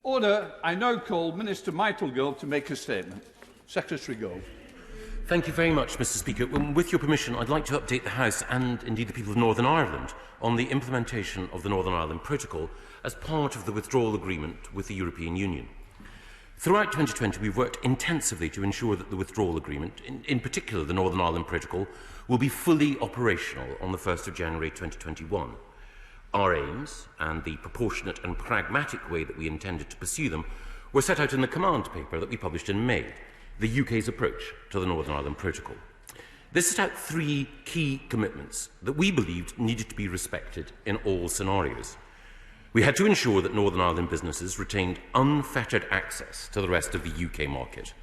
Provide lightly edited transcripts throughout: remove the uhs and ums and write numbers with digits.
Order. I now call Minister Michael Gove to make a statement. Secretary Gove. Thank you very much, Mr. Speaker. With your permission, I'd like to update the House and indeed the people of Northern Ireland on the implementation of the Northern Ireland Protocol as part of the withdrawal agreement with the European Union. Throughout 2020, we've worked intensively to ensure that the withdrawal agreement, in particular the Northern Ireland Protocol, will be fully operational on the 1st of January 2021. Our aims, and the proportionate and pragmatic way that we intended to pursue them, were set out in the command paper that we published in May, the UK's approach to the Northern Ireland Protocol. This set out three key commitments that we believed needed to be respected in all scenarios. We had to ensure that Northern Ireland businesses retained unfettered access to the rest of the UK market.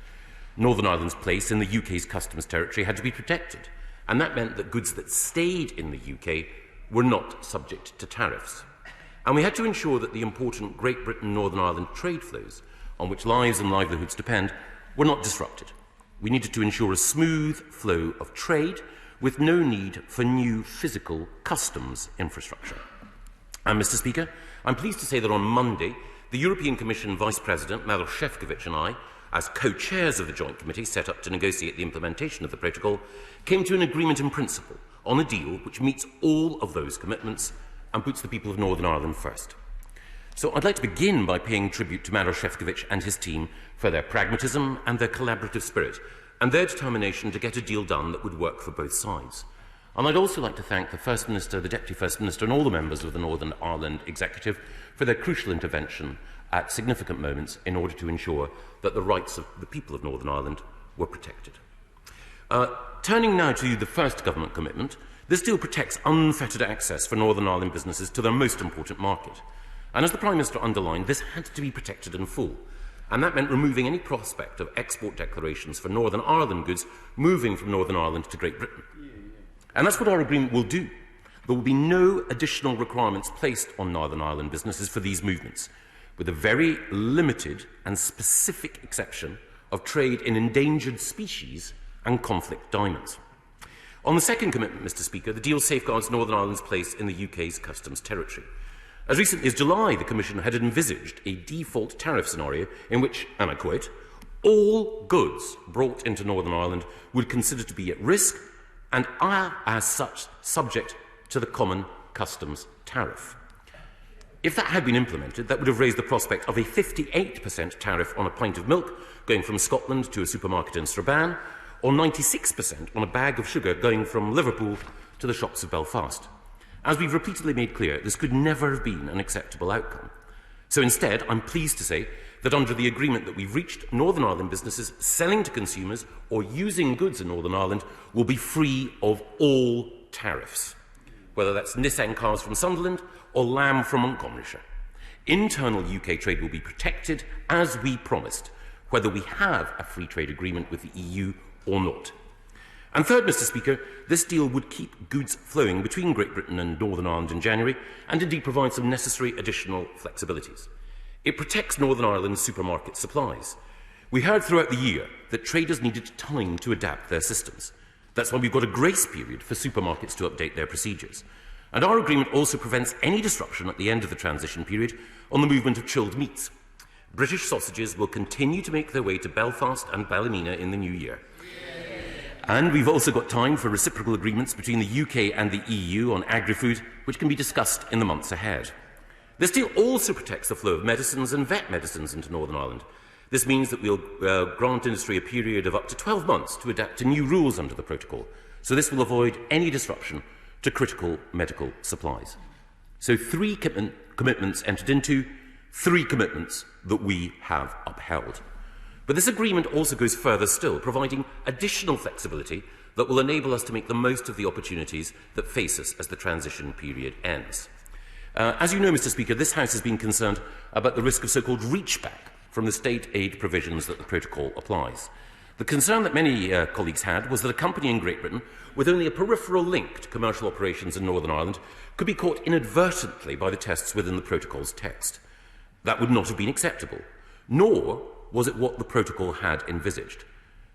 Northern Ireland's place in the UK's customs territory had to be protected, and that meant that goods that stayed in the UK were not subject to tariffs. And we had to ensure that the important Great Britain-Northern Ireland trade flows, on which lives and livelihoods depend, were not disrupted. We needed to ensure a smooth flow of trade with no need for new physical customs infrastructure. And, Mr. Speaker, I'm pleased to say that on Monday, the European Commission Vice President, Maroš Šefčovič, and I, as co-chairs of the joint committee set up to negotiate the implementation of the protocol, came to an agreement in principle on a deal which meets all of those commitments and puts the people of Northern Ireland first. So I'd like to begin by paying tribute to Maroš Šefčovič and his team for their pragmatism and their collaborative spirit and their determination to get a deal done that would work for both sides. And I'd also like to thank the First Minister, the Deputy First Minister and all the members of the Northern Ireland Executive for their crucial intervention at significant moments in order to ensure that the rights of the people of Northern Ireland were protected. Turning now to the first government commitment, this deal protects unfettered access for Northern Ireland businesses to their most important market. And as the Prime Minister underlined, this had to be protected in full. And that meant removing any prospect of export declarations for Northern Ireland goods moving from Northern Ireland to Great Britain. And that's what our agreement will do. There will be no additional requirements placed on Northern Ireland businesses for these movements, with a very limited and specific exception of trade in endangered species and conflict diamonds. On the second commitment, Mr. Speaker, the deal safeguards Northern Ireland's place in the UK's customs territory. As recently as July, the Commission had envisaged a default tariff scenario in which, and I quote, all goods brought into Northern Ireland would consider to be at risk and are, as such, subject to the common customs tariff. If that had been implemented, that would have raised the prospect of a 58% tariff on a pint of milk going from Scotland to a supermarket in Strabane, or 96% on a bag of sugar going from Liverpool to the shops of Belfast. As we've repeatedly made clear, this could never have been an acceptable outcome. So instead, I'm pleased to say that under the agreement that we've reached, Northern Ireland businesses selling to consumers or using goods in Northern Ireland will be free of all tariffs, whether that's Nissan cars from Sunderland or lamb from Montgomeryshire. Internal UK trade will be protected as we promised, whether we have a free trade agreement with the EU or not. And third, Mr. Speaker, this deal would keep goods flowing between Great Britain and Northern Ireland in January and indeed provide some necessary additional flexibilities. It protects Northern Ireland's supermarket supplies. We heard throughout the year that traders needed time to adapt their systems. That's why we've got a grace period for supermarkets to update their procedures. And our agreement also prevents any disruption at the end of the transition period on the movement of chilled meats. British sausages will continue to make their way to Belfast and Ballymena in the new year. And we've also got time for reciprocal agreements between the UK and the EU on agri-food, which can be discussed in the months ahead. This deal also protects the flow of medicines and vet medicines into Northern Ireland. This means that we'll grant industry a period of up to 12 months to adapt to new rules under the protocol. So this will avoid any disruption to critical medical supplies. So three commitments entered into, three commitments that we have upheld. But this agreement also goes further still, providing additional flexibility that will enable us to make the most of the opportunities that face us as the transition period ends. As you know, Mr. Speaker, this House has been concerned about the risk of so-called reach-back from the state aid provisions that the protocol applies. The concern that many colleagues had was that a company in Great Britain with only a peripheral link to commercial operations in Northern Ireland could be caught inadvertently by the tests within the protocol's text. That would not have been acceptable, nor was it what the protocol had envisaged.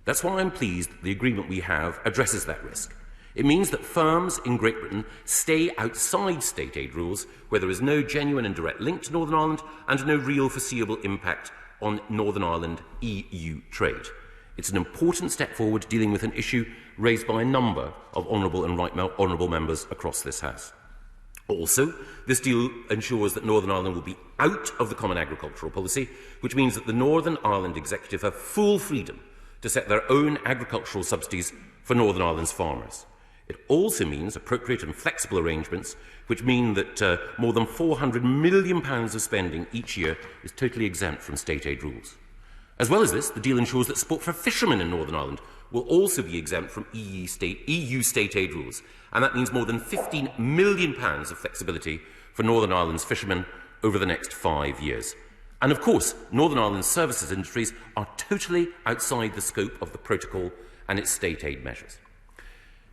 That's why I'm pleased that the agreement we have addresses that risk. It means that firms in Great Britain stay outside state aid rules where there is no genuine and direct link to Northern Ireland and no real foreseeable impact on Northern Ireland EU trade. It's an important step forward dealing with an issue raised by a number of honourable and right honourable members across this House. Also, this deal ensures that Northern Ireland will be out of the Common Agricultural Policy, which means that the Northern Ireland Executive have full freedom to set their own agricultural subsidies for Northern Ireland's farmers. It also means appropriate and flexible arrangements, which mean that more than £400 million of spending each year is totally exempt from state aid rules. As well as this, the deal ensures that support for fishermen in Northern Ireland will also be exempt from EU state aid rules, and that means more than £15 million of flexibility for Northern Ireland's fishermen over the next 5 years. And of course, Northern Ireland's services industries are totally outside the scope of the protocol and its state aid measures.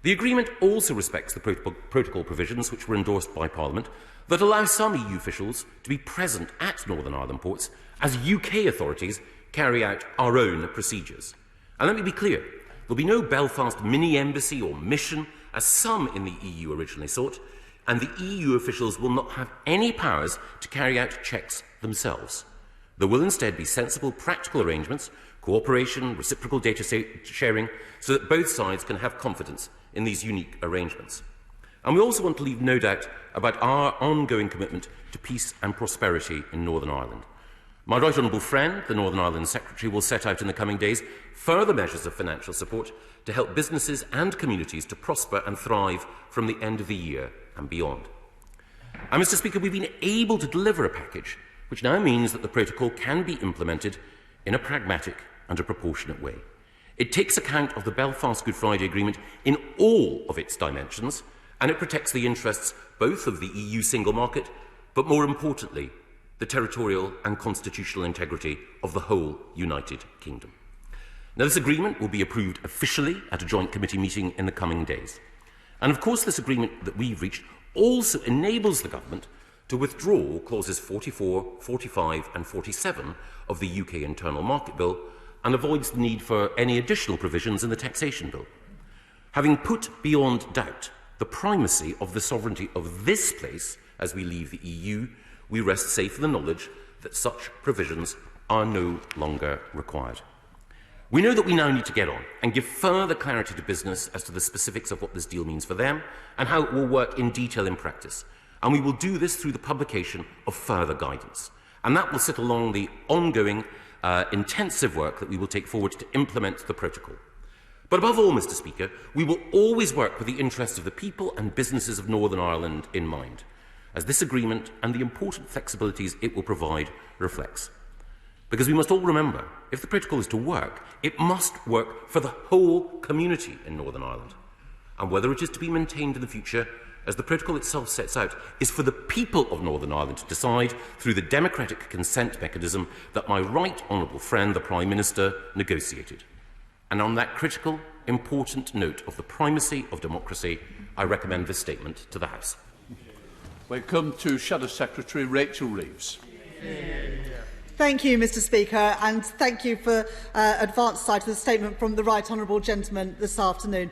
The agreement also respects the protocol provisions which were endorsed by Parliament that allow some EU officials to be present at Northern Ireland ports as UK authorities carry out our own procedures. And let me be clear, there will be no Belfast mini-embassy or mission, as some in the EU originally sought, and the EU officials will not have any powers to carry out checks themselves. There will instead be sensible, practical arrangements, cooperation, reciprocal data sharing, so that both sides can have confidence in these unique arrangements. And we also want to leave no doubt about our ongoing commitment to peace and prosperity in Northern Ireland. My right honourable friend, the Northern Ireland Secretary, will set out in the coming days further measures of financial support to help businesses and communities to prosper and thrive from the end of the year and beyond. And, Mr. Speaker, we've been able to deliver a package which now means that the protocol can be implemented in a pragmatic and a proportionate way. It takes account of the Belfast Good Friday Agreement in all of its dimensions, and it protects the interests both of the EU single market, but more importantly, the territorial and constitutional integrity of the whole United Kingdom. Now, this agreement will be approved officially at a joint committee meeting in the coming days. And of course, this agreement that we've reached also enables the government to withdraw clauses 44, 45 and 47 of the UK Internal Market Bill and avoids the need for any additional provisions in the Taxation Bill. Having put beyond doubt the primacy of the sovereignty of this place as we leave the EU, we rest safe in the knowledge that such provisions are no longer required. We know that we now need to get on and give further clarity to business as to the specifics of what this deal means for them and how it will work in detail in practice. And we will do this through the publication of further guidance. And that will sit along the ongoing intensive work that we will take forward to implement the protocol. But above all, Mr. Speaker, we will always work with the interests of the people and businesses of Northern Ireland in mind, as this agreement and the important flexibilities it will provide reflects. Because we must all remember, if the protocol is to work, it must work for the whole community in Northern Ireland. And whether it is to be maintained in the future, as the protocol itself sets out, is for the people of Northern Ireland to decide through the democratic consent mechanism that my right honourable friend, the Prime Minister, negotiated. And on that critical, important note of the primacy of democracy, I recommend this statement to the House. We come to Shadow Secretary Rachel Reeves. Thank you, Mr. Speaker, and thank you for advance sight of the statement from the right honourable gentleman this afternoon.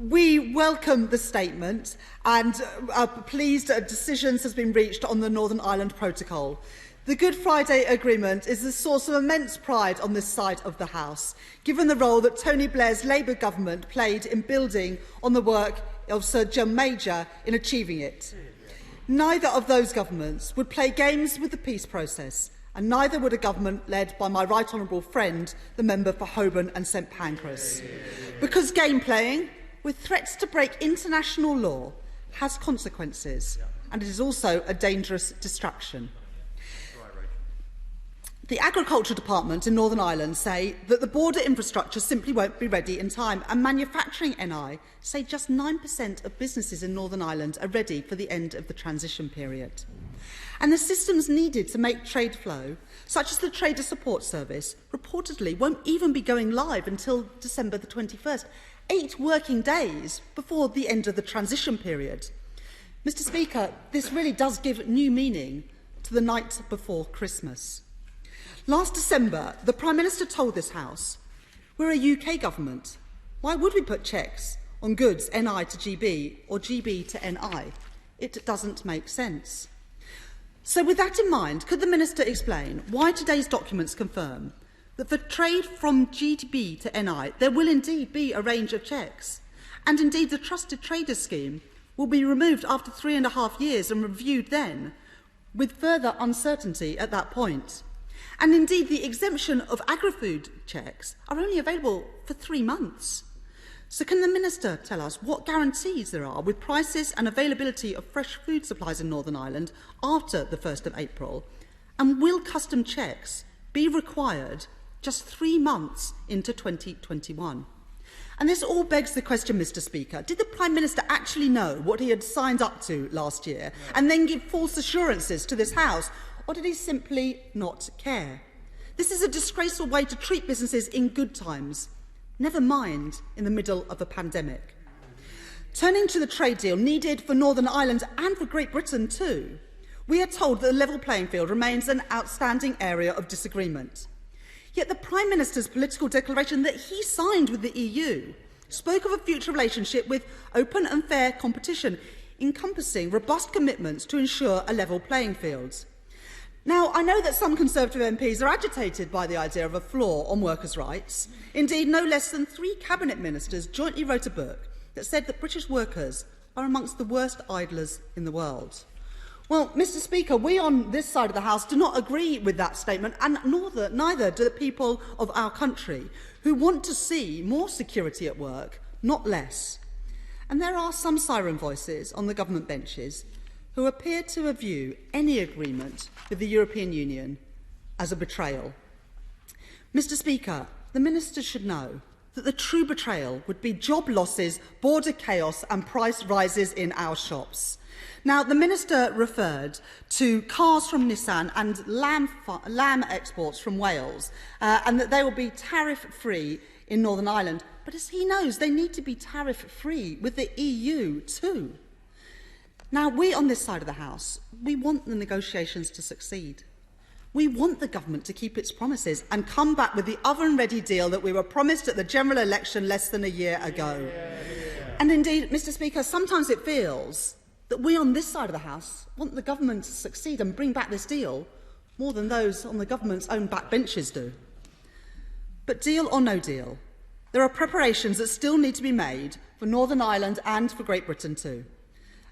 We welcome the statement and are pleased that decisions have been reached on the Northern Ireland Protocol. The Good Friday Agreement is a source of immense pride on this side of the House, given the role that Tony Blair's Labour government played in building on the work of Sir John Major in achieving it. Neither of those governments would play games with the peace process, and neither would a government led by my right honourable friend, the member for Holborn and St Pancras. Because game playing, with threats to break international law, has consequences, and it is also a dangerous distraction. The Agriculture Department in Northern Ireland say that the border infrastructure simply won't be ready in time, and Manufacturing NI say just 9% of businesses in Northern Ireland are ready for the end of the transition period. And the systems needed to make trade flow, such as the Trader Support Service, reportedly won't even be going live until December the 21st, 8 working days before the end of the transition period. Mr. Speaker, this really does give new meaning to the night before Christmas. Last December, the Prime Minister told this House, "We're a UK government. Why would we put checks on goods NI to GB or GB to NI. It doesn't make sense. So with that in mind, could the Minister explain why today's documents confirm that for trade from GB to NI, there will indeed be a range of checks, and indeed the Trusted Trader Scheme will be removed after 3.5 years and reviewed then, with further uncertainty at that point. And indeed, the exemption of agri-food checks are only available for 3 months. So can the Minister tell us what guarantees there are with prices and availability of fresh food supplies in Northern Ireland after the 1st of April? And will custom checks be required just 3 months into 2021? And this all begs the question, Mr. Speaker, did the Prime Minister actually know what he had signed up to last year and then give false assurances to this House, or did he simply not care? This is a disgraceful way to treat businesses in good times, never mind in the middle of a pandemic. Turning to the trade deal needed for Northern Ireland and for Great Britain too, we are told that the level playing field remains an outstanding area of disagreement. Yet the Prime Minister's political declaration that he signed with the EU spoke of a future relationship with open and fair competition, encompassing robust commitments to ensure a level playing field. Now, I know that some Conservative MPs are agitated by the idea of a floor on workers' rights. Indeed, no less than 3 cabinet ministers jointly wrote a book that said that British workers are amongst the worst idlers in the world. Well, Mr. Speaker, we on this side of the House do not agree with that statement, and neither do the people of our country, who want to see more security at work, not less. And there are some siren voices on the government benches who appear to view any agreement with the European Union as a betrayal. Mr. Speaker, the Minister should know that the true betrayal would be job losses, border chaos and price rises in our shops. Now, the Minister referred to cars from Nissan and lamb exports from Wales, and that they will be tariff-free in Northern Ireland. But as he knows, they need to be tariff-free with the EU too. Now, we on this side of the House, we want the negotiations to succeed. We want the government to keep its promises and come back with the oven-ready deal that we were promised at the general election less than a year ago. And indeed, Mr. Speaker, sometimes it feels that we on this side of the House want the government to succeed and bring back this deal more than those on the government's own backbenches do. But deal or no deal, there are preparations that still need to be made for Northern Ireland and for Great Britain too.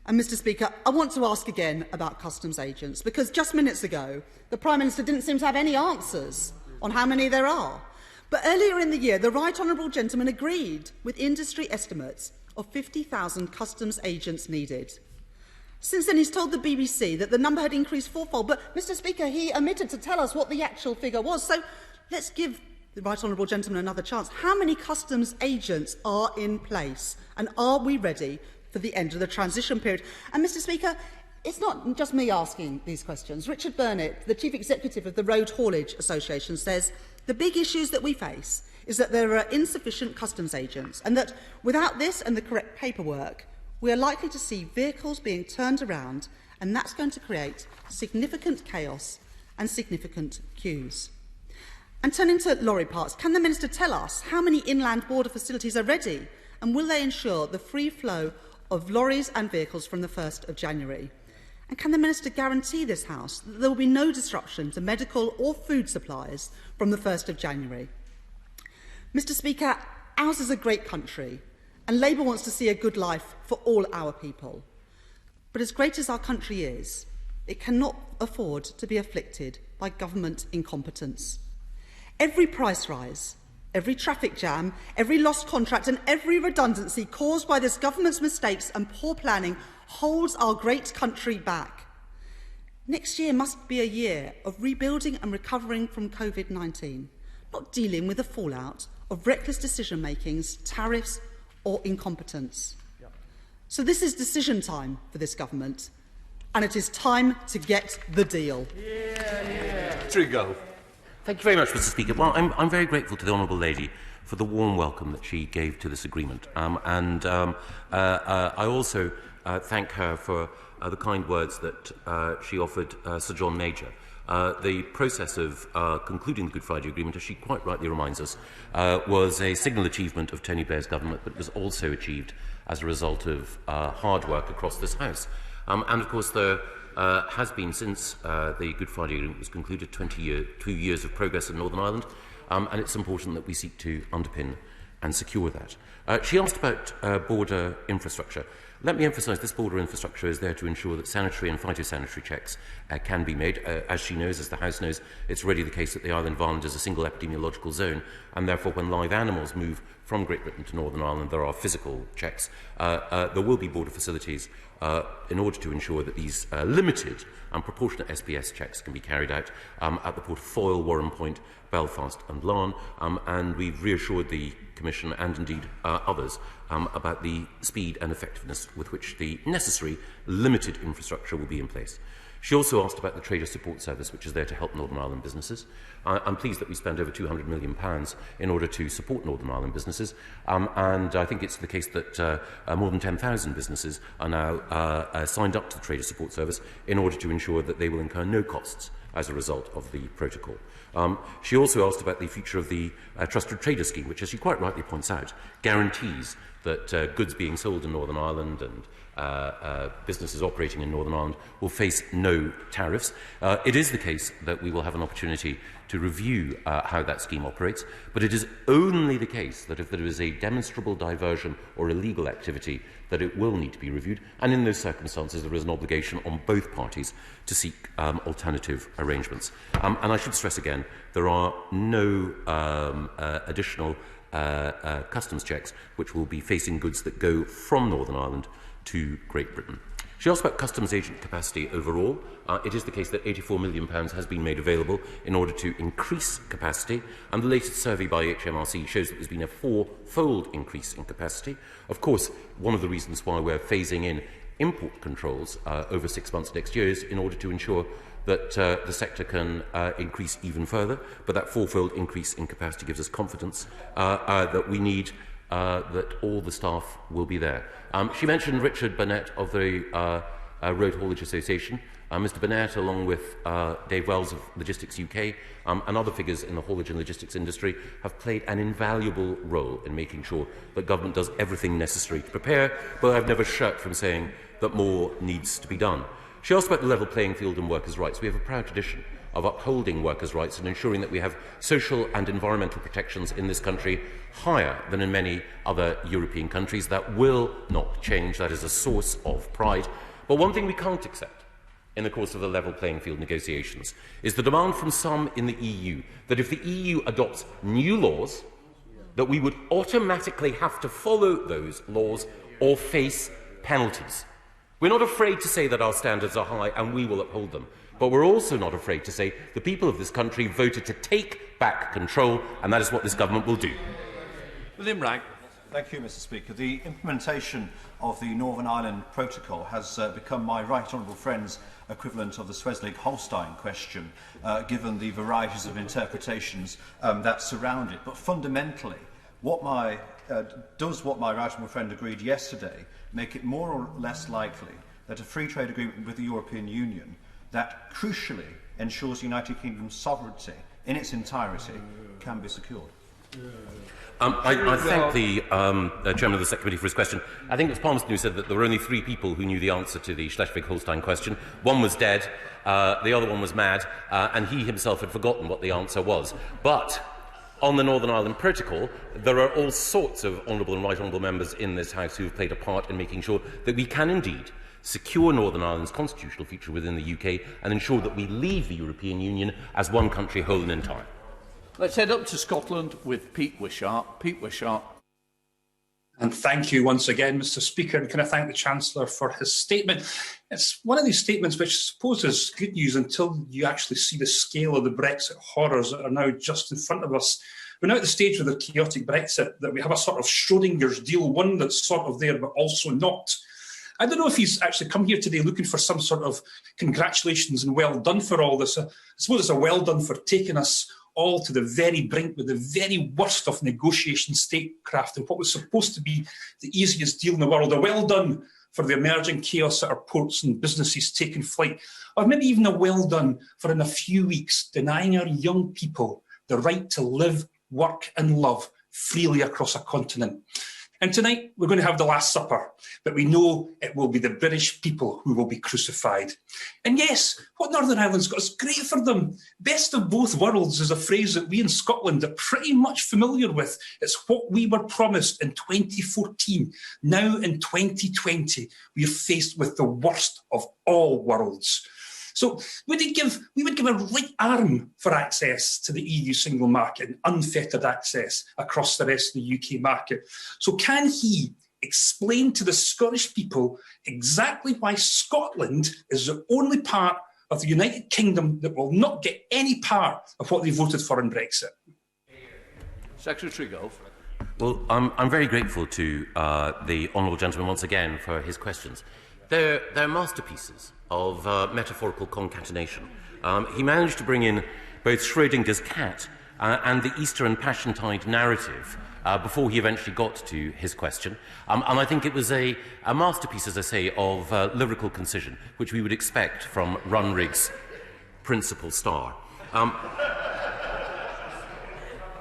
And Mr. Speaker, I want to ask again about customs agents, because just minutes ago, the Prime Minister didn't seem to have any answers on how many there are. But earlier in the year, the Right Honourable Gentleman agreed with industry estimates of 50,000 customs agents needed. Since then, he's told the BBC that the number had increased fourfold, but, Mr. Speaker, he omitted to tell us what the actual figure was. So let's give the Right Honourable Gentleman another chance. How many customs agents are in place, and are we ready for the end of the transition period? And, Mr. Speaker, it's not just me asking these questions. Richard Burnett, the Chief Executive of the Road Haulage Association, says the big issues that we face is that there are insufficient customs agents, and that without this and the correct paperwork, we are likely to see vehicles being turned around, and that's going to create significant chaos and significant queues. And turning to lorry parts, can the Minister tell us how many inland border facilities are ready, and will they ensure the free flow of lorries and vehicles from the 1st of January? And can the Minister guarantee this House that there will be no disruption to medical or food supplies from the 1st of January? Mr. Speaker, ours is a great country, and Labour wants to see a good life for all our people. But as great as our country is, it cannot afford to be afflicted by government incompetence. Every price rise, every traffic jam, every lost contract and every redundancy caused by this government's mistakes and poor planning holds our great country back. Next year must be a year of rebuilding and recovering from COVID-19, not dealing with the fallout of reckless decision-makings, tariffs or incompetence. So this is decision time for this government, and it is time to get the deal. Gove. Thank you very much, Mr. Speaker. Well, I'm very grateful to the Honourable Lady for the warm welcome that she gave to this agreement. I also thank her for the kind words that she offered Sir John Major The process of concluding the Good Friday Agreement, as she quite rightly reminds us, was a signal achievement of Tony Blair's government, but was also achieved as a result of hard work across this House. And of course, there has been, since the Good Friday Agreement was concluded, 2 years of progress in Northern Ireland, and it's important that we seek to underpin and secure that. She asked about border infrastructure. Let me emphasise this border infrastructure is there to ensure that sanitary and phytosanitary checks can be made. As she knows, as the House knows, it's already the case that the Isle of Ireland is a single epidemiological zone, and therefore when live animals move from Great Britain to Northern Ireland, there are physical checks. There will be border facilities in order to ensure that these limited and proportionate SPS checks can be carried out at the port of Foyle, Warren Point, Belfast and Larne, and we've reassured the Commission and indeed others about the speed and effectiveness with which the necessary limited infrastructure will be in place. She also asked about the Trader Support Service, which is there to help Northern Ireland businesses. I'm pleased that we spend over £200 million in order to support Northern Ireland businesses, and I think it's the case that more than 10,000 businesses are now signed up to the Trader Support Service in order to ensure that they will incur no costs as a result of the protocol. She also asked about the future of the Trusted Trader Scheme, which, as she quite rightly points out, guarantees that goods being sold in Northern Ireland and businesses operating in Northern Ireland will face no tariffs. It is the case that we will have an opportunity to review how that scheme operates, but it is only the case that if there is a demonstrable diversion or illegal activity that it will need to be reviewed, and in those circumstances there is an obligation on both parties to seek alternative arrangements. And I should stress again, there are no additional customs checks which will be facing goods that go from Northern Ireland to Great Britain. She asked about customs agent capacity overall. It is the case that £84 million has been made available in order to increase capacity, and the latest survey by HMRC shows that there's been a 4-fold increase in capacity. Of course, one of the reasons why we're phasing in import controls over 6 months next year is in order to ensure that the sector can increase even further, but that 4-fold increase in capacity gives us confidence that we need that all the staff will be there. She mentioned Richard Burnett of the Road Haulage Association. Mr Burnett, along with Dave Wells of Logistics UK and other figures in the haulage and logistics industry, have played an invaluable role in making sure that government does everything necessary to prepare, but I've never shirked from saying that more needs to be done. She asked about the level playing field and workers' rights. We have a proud tradition of upholding workers' rights and ensuring that we have social and environmental protections in this country higher than in many other European countries. That will not change. That is a source of pride. But one thing we can't accept in the course of the level playing field negotiations is the demand from some in the EU that if the EU adopts new laws, that we would automatically have to follow those laws or face penalties. We're not afraid to say that our standards are high and we will uphold them. But we're also not afraid to say the people of this country voted to take back control, and that is what this government will do. William Wright. Thank you, Mr Speaker. The implementation of the Northern Ireland Protocol has become my right honourable friend's equivalent of the Schleswig-Holstein question, given the varieties of interpretations that surround it. But fundamentally, does what my right honourable friend agreed yesterday make it more or less likely that a free trade agreement with the European Union that crucially ensures the United Kingdom's sovereignty in its entirety can be secured? I thank the Chairman of the Select Committee for his question. I think it was Palmerston who said that there were only 3 people who knew the answer to the Schleswig-Holstein question. One was dead, the other one was mad, and he himself had forgotten what the answer was. But on the Northern Ireland Protocol, there are all sorts of honourable and right honourable members in this House who have played a part in making sure that we can indeed secure Northern Ireland's constitutional future within the UK and ensure that we leave the European Union as one country whole and entire. Let's head up to Scotland with Pete Wishart. Pete Wishart. And thank you once again, Mr Speaker, and can I thank the Chancellor for his statement. It's one of these statements which I suppose is good news until you actually see the scale of the Brexit horrors that are now just in front of us. We're now at the stage with a chaotic Brexit that we have a sort of Schrodinger's deal, one that's sort of there but also not. I don't know if he's actually come here today looking for some sort of congratulations and well done for all this. I suppose it's a well done for taking us all to the very brink with the very worst of negotiation statecraft and what was supposed to be the easiest deal in the world. A well done for the emerging chaos at our ports and businesses taking flight, or maybe even a well done for in a few weeks denying our young people the right to live, work and love freely across a continent. And tonight we're going to have the Last Supper, but we know it will be the British people who will be crucified. And yes, what Northern Ireland's got is great for them. Best of both worlds is a phrase that we in Scotland are pretty much familiar with. It's what we were promised in 2014. Now in 2020, we are faced with the worst of all worlds. So we would give a right arm for access to the EU single market and unfettered access across the rest of the UK market. So can he explain to the Scottish people exactly why Scotland is the only part of the United Kingdom that will not get any part of what they voted for in Brexit? Secretary Gove. Well, I'm very grateful to the honourable gentleman once again for his questions. They're masterpieces of metaphorical concatenation. He managed to bring in both Schrödinger's cat and the Easter and Passiontide narrative before he eventually got to his question. And I think it was a masterpiece, as I say, of lyrical concision, which we would expect from Runrig's principal star.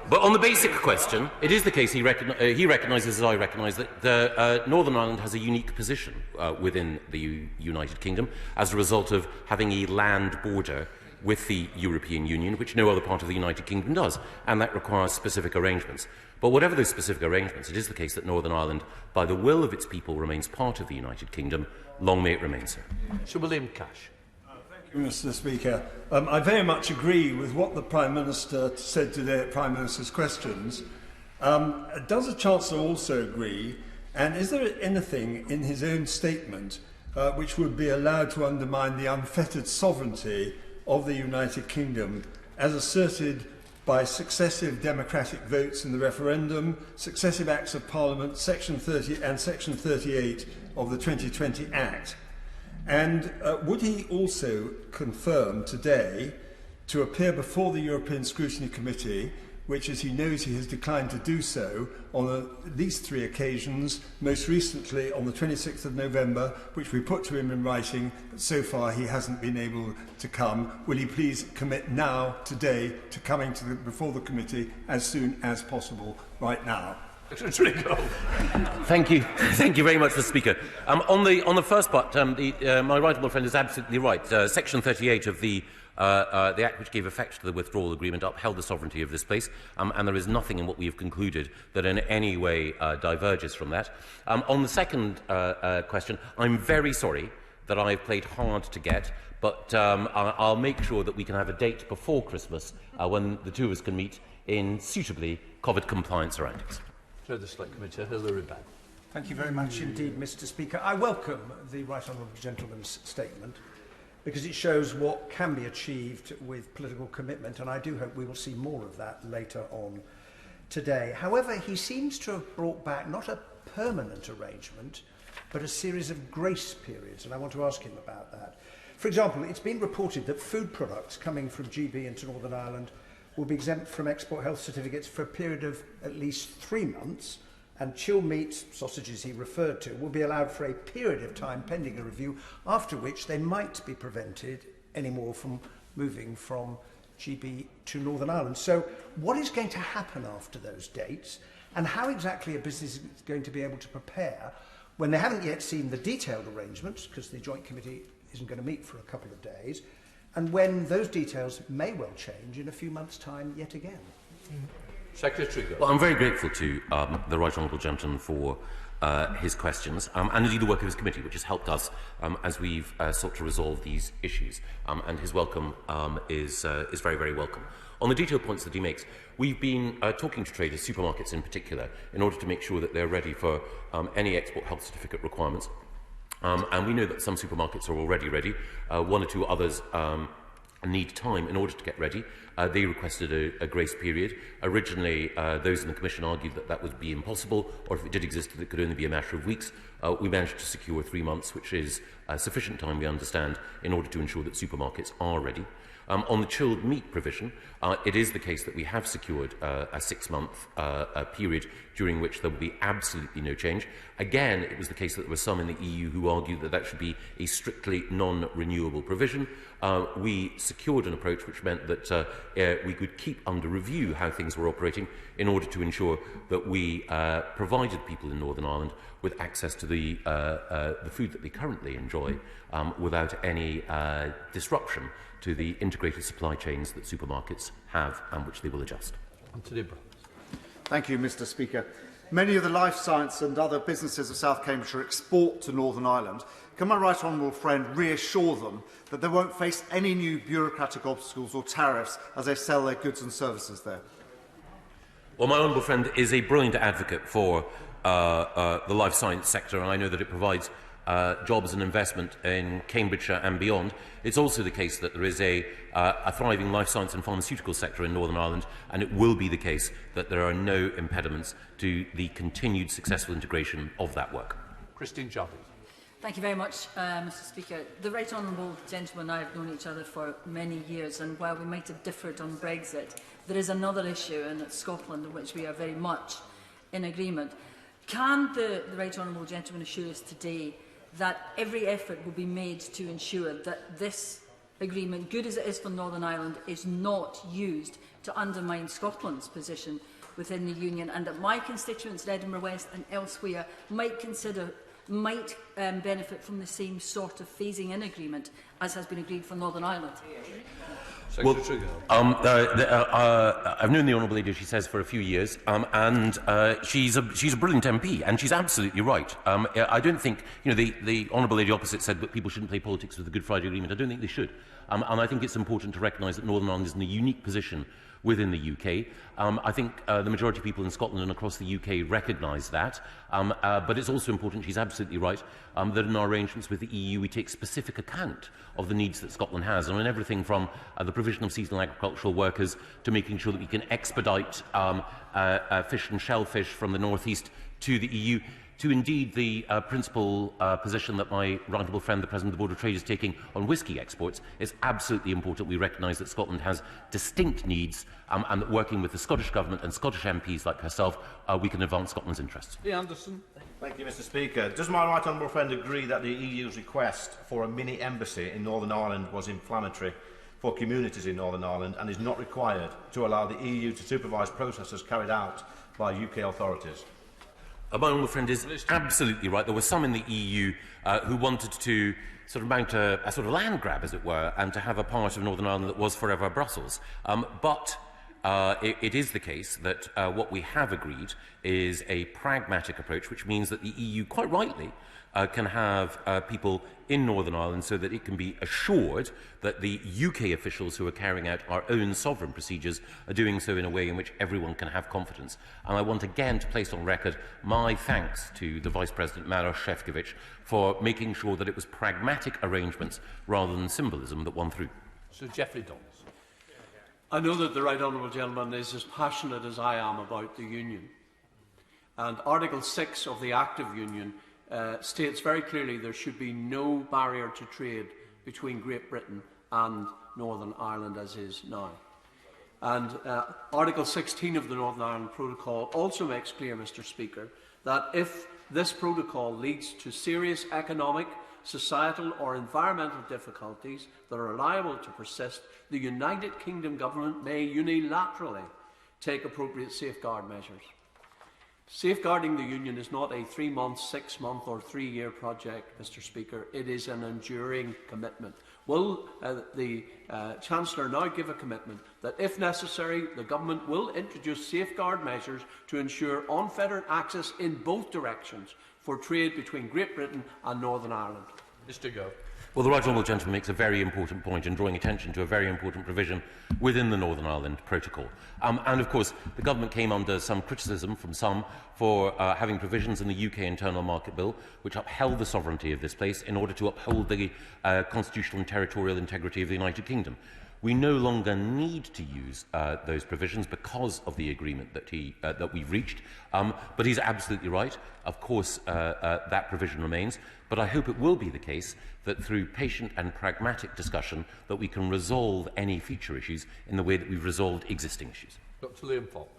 But on the basic question, it is the case he recognises, as I recognise, that Northern Ireland has a unique position within the United Kingdom as a result of having a land border with the European Union, which no other part of the United Kingdom does, and that requires specific arrangements. But whatever those specific arrangements, it is the case that Northern Ireland, by the will of its people, remains part of the United Kingdom. Long may it remain so. Sir William Cash. Mr. Speaker, I very much agree with what the Prime Minister said today at Prime Minister's questions. Does the Chancellor also agree, and is there anything in his own statement which would be allowed to undermine the unfettered sovereignty of the United Kingdom as asserted by successive democratic votes in the referendum, successive acts of Parliament, Section 30 and Section 38 of the 2020 Act? And would he also confirm today to appear before the European Scrutiny Committee, which, as he knows, he has declined to do so on at least 3 occasions, most recently on the 26th of November, which we put to him in writing, but so far he hasn't been able to come. Will he please commit now, today, to coming to before the committee as soon as possible, right now? Thank you very much, Mr. Speaker. On the first part, my right honourable friend is absolutely right. Section 38 of the Act which gave effect to the withdrawal agreement upheld the sovereignty of this place, and there is nothing in what we have concluded that in any way diverges from that. On the second question, I'm very sorry that I've played hard to get, but I'll make sure that we can have a date before Christmas when the two of us can meet in suitably COVID-compliant surroundings. Chair of the Select Committee, Hilary Benn. Thank you very much indeed, Mr. Speaker. I welcome the Right Honourable Gentleman's statement because it shows what can be achieved with political commitment, and I do hope we will see more of that later on today. However, he seems to have brought back not a permanent arrangement, but a series of grace periods, and I want to ask him about that. For example, it's been reported that food products coming from GB into Northern Ireland will be exempt from export health certificates for a period of at least 3 months, and chill meats, sausages he referred to, will be allowed for a period of time pending a review, after which they might be prevented anymore from moving from GB to Northern Ireland. So what is going to happen after those dates, and how exactly a business is going to be able to prepare when they haven't yet seen the detailed arrangements, because the Joint Committee isn't going to meet for a couple of days, and when those details may well change in a few months' time yet again? Secretary. Well, I'm very grateful to the Right Honourable Gentleman for his questions, and indeed the work of his committee, which has helped us as we've sought to resolve these issues. And his welcome is very, very welcome. On the detailed points that he makes, we've been talking to traders, supermarkets in particular, in order to make sure that they're ready for any export health certificate requirements. And we know that some supermarkets are already ready. 1 or 2 others need time in order to get ready. They requested a grace period. Originally, those in the Commission argued that that would be impossible, or if it did exist, it could only be a matter of weeks. we managed to secure 3 months, which is sufficient time, we understand, in order to ensure that supermarkets are ready. On the chilled meat provision, it is the case that we have secured a 6-month period during which there will be absolutely no change. Again, it was the case that there were some in the EU who argued that that should be a strictly non-renewable provision. We secured an approach which meant that we could keep under review how things were operating in order to ensure that we provided people in Northern Ireland with access to the food that they currently enjoy without any disruption to the integrated supply chains that supermarkets have and which they will adjust. Thank you, Mr. Speaker. Many of the life science and other businesses of South Cambridgeshire export to Northern Ireland. Can my right honourable friend reassure them that they won't face any new bureaucratic obstacles or tariffs as they sell their goods and services there? Well, my honourable friend is a brilliant advocate for the life science sector, and I know that it provides jobs and investment in Cambridgeshire and beyond. It's also the case that there is a thriving life science and pharmaceutical sector in Northern Ireland, and it will be the case that there are no impediments to the continued successful integration of that work. Christine Jarvis. Thank you very much, Mr. Speaker. The right honourable gentleman and I have known each other for many years, and while we might have differed on Brexit, there is another issue in Scotland in which we are very much in agreement. Can the right honourable gentleman assure us today that every effort will be made to ensure that this agreement, good as it is for Northern Ireland, is not used to undermine Scotland's position within the Union, and that my constituents in Edinburgh West and elsewhere might benefit from the same sort of phasing-in agreement as has been agreed for Northern Ireland? Well, I've known the Honourable Lady, she says, for a few years, and she's a brilliant MP, and she's absolutely right. I don't think, the Honourable Lady opposite said that people shouldn't play politics with the Good Friday Agreement. I don't think they should. And I think it's important to recognise that Northern Ireland is in a unique position within the UK. I think the majority of people in Scotland and across the UK recognise that. But it's also important, she's absolutely right, that in our arrangements with the EU we take specific account of the needs that Scotland has, and on everything from the provision of seasonal agricultural workers to making sure that we can expedite fish and shellfish from the North East to the EU, to indeed the principal position that my right honourable friend, the President of the Board of Trade, is taking on whisky exports. It's absolutely important we recognise that Scotland has distinct needs, and that working with the Scottish Government and Scottish MPs like herself, we can advance Scotland's interests. Lee Anderson. Thank you, Mr. Speaker. Does my right honourable friend agree that the EU's request for a mini-embassy in Northern Ireland was inflammatory for communities in Northern Ireland and is not required to allow the EU to supervise processes carried out by UK authorities? My honourable friend is absolutely right. There were some in the EU who wanted to sort of mount a sort of land grab, as it were, and to have a part of Northern Ireland that was forever Brussels. But it is the case that what we have agreed is a pragmatic approach, which means that the EU, quite rightly, can have people in Northern Ireland so that it can be assured that the UK officials who are carrying out our own sovereign procedures are doing so in a way in which everyone can have confidence. And I want again to place on record my thanks to the Vice President Maroš Šefčovič for making sure that it was pragmatic arrangements rather than symbolism that won through. Sir Geoffrey Dawes. I know that the right honourable gentleman is as passionate as I am about the Union. And Article 6 of the Act of Union states very clearly there should be no barrier to trade between Great Britain and Northern Ireland as is now. And Article 16 of the Northern Ireland Protocol also makes clear, Mr. Speaker, that if this protocol leads to serious economic, societal or environmental difficulties that are liable to persist, the United Kingdom government may unilaterally take appropriate safeguard measures. Safeguarding the Union is not a 3-month, 6-month or 3-year project, Mr. Speaker. It is an enduring commitment. Will the Chancellor now give a commitment that, if necessary, the Government will introduce safeguard measures to ensure unfettered access in both directions for trade between Great Britain and Northern Ireland? Mr. Gove. Well, the right honourable gentleman makes a very important point in drawing attention to a very important provision within the Northern Ireland Protocol. And, of course, the Government came under some criticism from some for having provisions in the UK Internal Market Bill which upheld the sovereignty of this place in order to uphold the constitutional and territorial integrity of the United Kingdom. We no longer need to use those provisions because of the agreement that we've reached. But he's absolutely right. Of course, that provision remains. But I hope it will be the case that through patient and pragmatic discussion that we can resolve any future issues in the way that we've resolved existing issues. Dr. Liam Fox.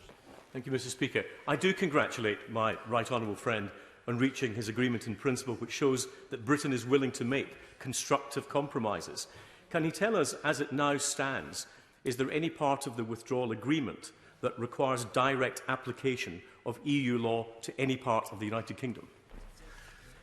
Thank you, Mr. Speaker. I do congratulate my right honourable friend on reaching his agreement in principle, which shows that Britain is willing to make constructive compromises. Can he tell us, as it now stands, is there any part of the withdrawal agreement that requires direct application of EU law to any part of the United Kingdom?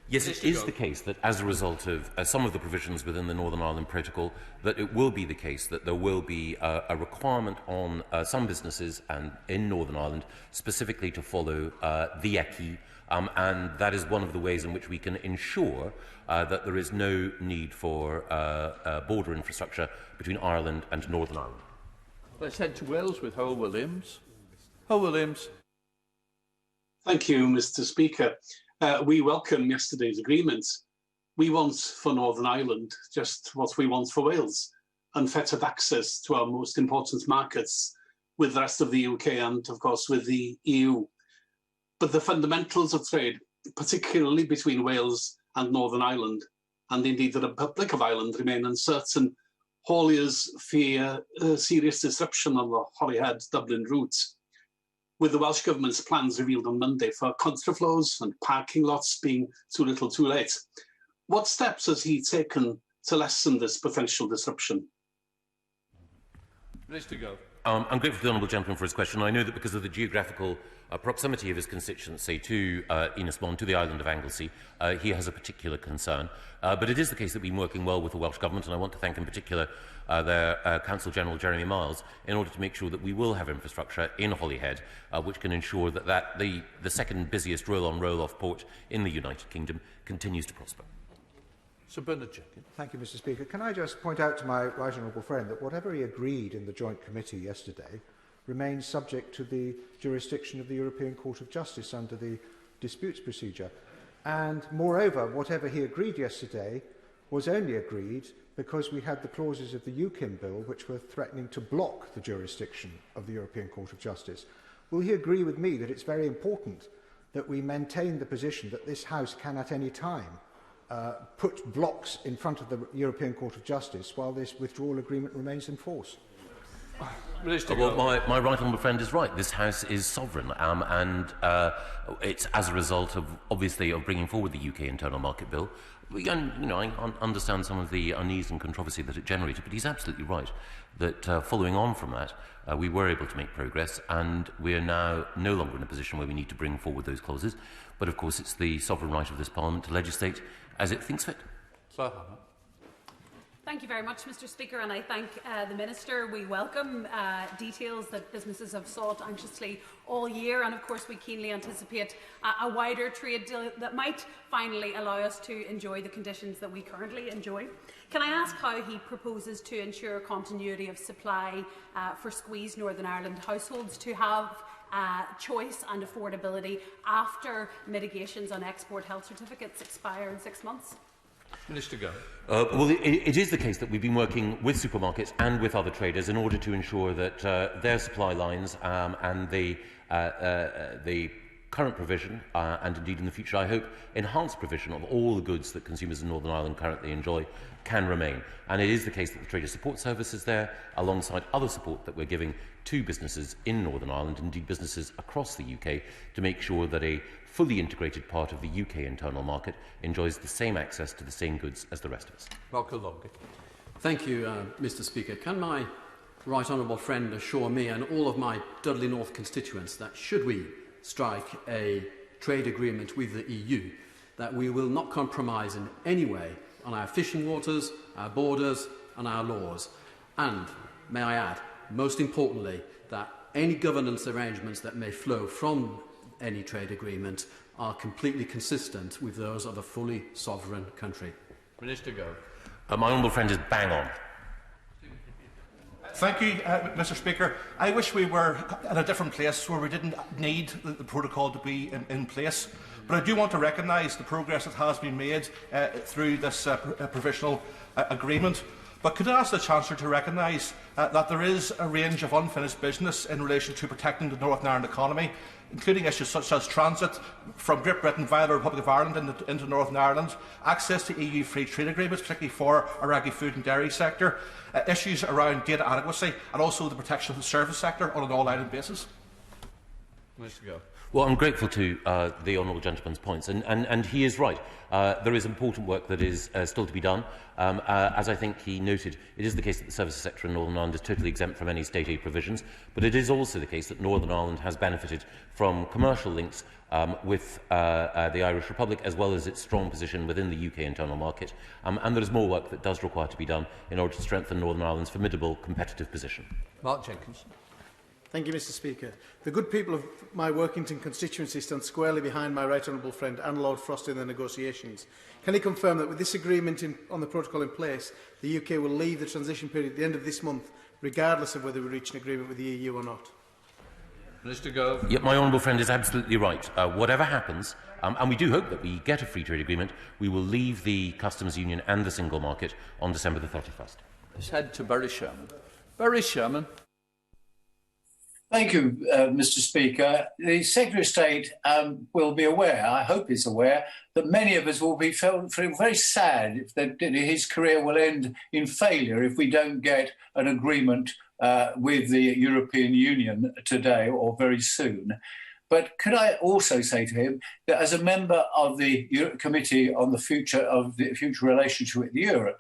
Yes, it is the case that as a result of some of the provisions within the Northern Ireland Protocol, that it will be the case that there will be a requirement on some businesses and in Northern Ireland specifically to follow the acquis, and that is one of the ways in which we can ensure that there is no need for border infrastructure between Ireland and Northern Ireland. Let's head to Wales with Howell Williams. Howell Williams. Thank you, Mr. Speaker. We welcome yesterday's agreement. We want for Northern Ireland just what we want for Wales, unfettered access to our most important markets with the rest of the UK and, of course, with the EU. But the fundamentals of trade, particularly between Wales and Northern Ireland, and indeed the Republic of Ireland, remain uncertain. Hauliers fear serious disruption on the Holyhead-Dublin route, with the Welsh Government's plans revealed on Monday for contraflows and parking lots being too little too late. What steps has he taken to lessen this potential disruption? Minister Gove. I'm grateful to the Honourable Gentleman for his question. I know that because of the geographical proximity of his constituency to Ynysmon, to the island of Anglesey, he has a particular concern. But it is the case that we've been working well with the Welsh Government, and I want to thank in particular their Council General Jeremy Miles in order to make sure that we will have infrastructure in Holyhead which can ensure that the second busiest roll-on roll-off port in the United Kingdom continues to prosper. Sir Bernard Jenkins. Thank you, Mr. Speaker. Can I just point out to my right honourable friend that whatever he agreed in the joint committee yesterday remains subject to the jurisdiction of the European Court of Justice under the disputes procedure. And moreover, whatever he agreed yesterday was only agreed because we had the clauses of the UKIM bill which were threatening to block the jurisdiction of the European Court of Justice. Will he agree with me that it's very important that we maintain the position that this House can at any time put blocks in front of the European Court of Justice while this withdrawal agreement remains in force? Well, my right honourable friend is right. This House is sovereign, and it's as a result of, obviously, of bringing forward the UK Internal Market Bill. I understand some of the unease and controversy that it generated, but he's absolutely right that following on from that, we were able to make progress, and we are now no longer in a position where we need to bring forward those clauses. But of course, it's the sovereign right of this Parliament to legislate as it thinks fit. Thank you very much, Mr. Speaker, and I thank the Minister. We welcome details that businesses have sought anxiously all year, and of course we keenly anticipate a wider trade deal that might finally allow us to enjoy the conditions that we currently enjoy. Can I ask how he proposes to ensure continuity of supply for squeezed Northern Ireland households to have choice and affordability after mitigations on export health certificates expire in 6 months? Minister Gove. Well, it is the case that we've been working with supermarkets and with other traders in order to ensure that their supply lines and the current provision, and indeed in the future, I hope, enhanced provision of all the goods that consumers in Northern Ireland currently enjoy can remain. And it is the case that the Trader Support Service is there, alongside other support that we're giving to businesses in Northern Ireland, indeed businesses across the UK, to make sure that a fully integrated part of the UK internal market enjoys the same access to the same goods as the rest of us. Malcolm Longley. Thank you, Mr. Speaker. Can my right honourable friend assure me and all of my Dudley North constituents that should we strike a trade agreement with the EU, that we will not compromise in any way on our fishing waters, our borders and our laws, and, may I add, most importantly, that any governance arrangements that may flow from any trade agreement are completely consistent with those of a fully sovereign country. Minister Gove. My honourable friend is bang on. Thank you, Mr. Speaker. I wish we were at a different place where we didn't need the protocol to be in place. But I do want to recognise the progress that has been made through this provisional agreement. But could I ask the Chancellor to recognise that there is a range of unfinished business in relation to protecting the Northern Ireland economy, including issues such as transit from Great Britain via the Republic of Ireland into Northern Ireland, access to EU free trade agreements, particularly for our agri-food and dairy sector, issues around data adequacy, and also the protection of the service sector on an all-island basis? Mr. Gove. Well, I'm grateful to the honourable gentleman's points, and he is right. There is important work that is still to be done. As I think he noted, it is the case that the services sector in Northern Ireland is totally exempt from any state aid provisions, but it is also the case that Northern Ireland has benefited from commercial links with the Irish Republic, as well as its strong position within the UK internal market, and there is more work that does require to be done in order to strengthen Northern Ireland's formidable competitive position. Mark Jenkins. Thank you, Mr. Speaker. The good people of my Workington constituency stand squarely behind my right honourable friend and Lord Frost in the negotiations. Can he confirm that with this agreement on the protocol in place, the UK will leave the transition period at the end of this month, regardless of whether we reach an agreement with the EU or not? Mr. Gove. Yeah, my honourable friend is absolutely right. Whatever happens, and we do hope that we get a free trade agreement, we will leave the customs union and the single market on December the 31st. Let's head to Barry Sherman. Barry Sherman. Thank you, Mr. Speaker. The Secretary of State will be aware, I hope he's aware, that many of us will be feeling very sad if that his career will end in failure if we don't get an agreement with the European Union today or very soon. But could I also say to him that as a member of the Committee on the Future Relationship with Europe,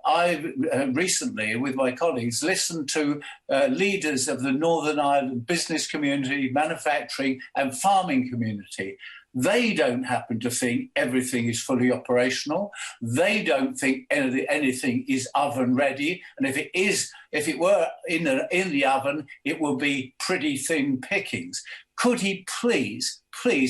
I've recently, with my colleagues, listened to leaders of the Northern Ireland business community, manufacturing and farming community. They don't happen to think everything is fully operational. They don't think anything is oven ready. And if it were in the oven, it will be pretty thin pickings. Could he please,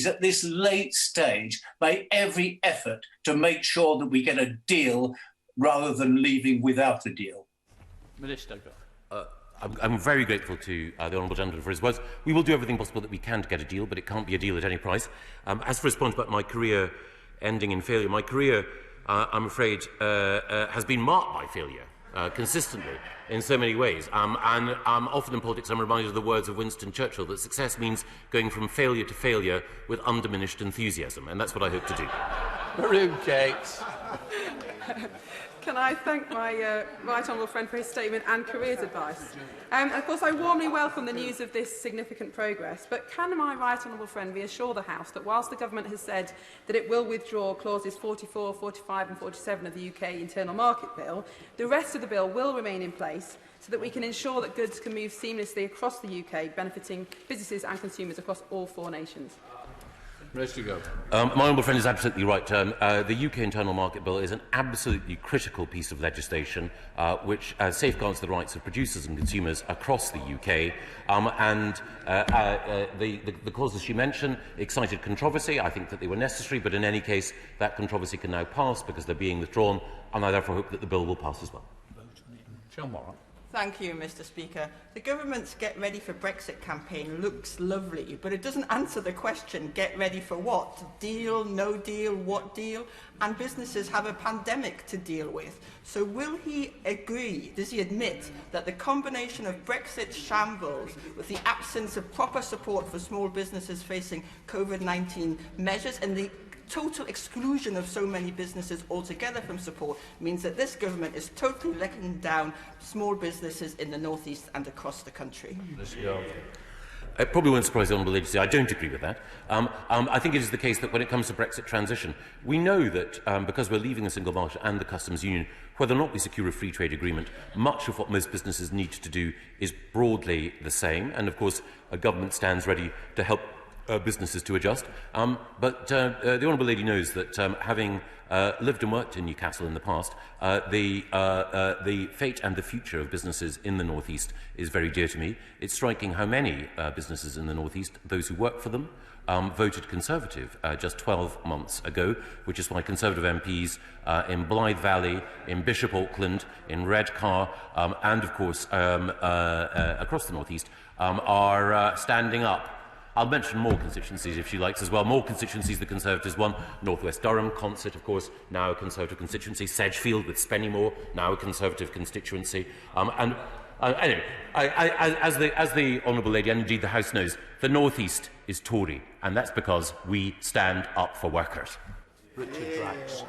at this late stage, make every effort to make sure that we get a deal rather than leaving without a deal? Minister. I'm very grateful to the honourable gentleman for his words. We will do everything possible that we can to get a deal, but it can't be a deal at any price. As for his point about my career ending in failure, my career, I'm afraid, has been marked by failure consistently in so many ways. And often in politics I'm reminded of the words of Winston Churchill, that success means going from failure to failure with undiminished enthusiasm, and that's what I hope to do. Maroon Cakes. Can I thank my right honourable friend for his statement and careers advice? Of course, I warmly welcome the news of this significant progress, but can my right honourable friend reassure the House that whilst the Government has said that it will withdraw clauses 44, 45 and 47 of the UK Internal Market Bill, the rest of the bill will remain in place so that we can ensure that goods can move seamlessly across the UK, benefiting businesses and consumers across all four nations? My honourable friend is absolutely right. The UK Internal Market Bill is an absolutely critical piece of legislation which safeguards the rights of producers and consumers across the UK. The clauses you mentioned excited controversy. I think that they were necessary, but in any case, that controversy can now pass because they're being withdrawn, and I therefore hope that the bill will pass as well. John Morrow. Thank you, Mr. Speaker. The government's Get Ready for Brexit campaign looks lovely, but it doesn't answer the question, get ready for what? Deal, no deal, what deal? And businesses have a pandemic to deal with. So will he agree, does he admit, that the combination of Brexit shambles with the absence of proper support for small businesses facing COVID-19 measures and the total exclusion of so many businesses altogether from support means that this government is totally letting down small businesses in the North East and across the country? It probably won't surprise the honourable lady to say I don't agree with that. I think it is the case that when it comes to Brexit transition, we know that because we're leaving the single market and the customs union, whether or not we secure a free trade agreement, much of what most businesses need to do is broadly the same. And of course, a government stands ready to help businesses to adjust. But the honourable lady knows that having lived and worked in Newcastle in the past, the fate and the future of businesses in the North East is very dear to me. It's striking how many businesses in the North East, those who work for them, voted Conservative just 12 months ago, which is why Conservative MPs in Blythe Valley, in Bishop Auckland, in Redcar, and of course across the North East are standing up I'll mention more constituencies if she likes as well. More constituencies the Conservatives won. North West Durham, Consett, of course, now a Conservative constituency. Sedgefield with Spennymoor, now a Conservative constituency. Anyway, as the Honourable Lady and indeed the House knows, the North East is Tory, and that's because we stand up for workers. Richard Drax.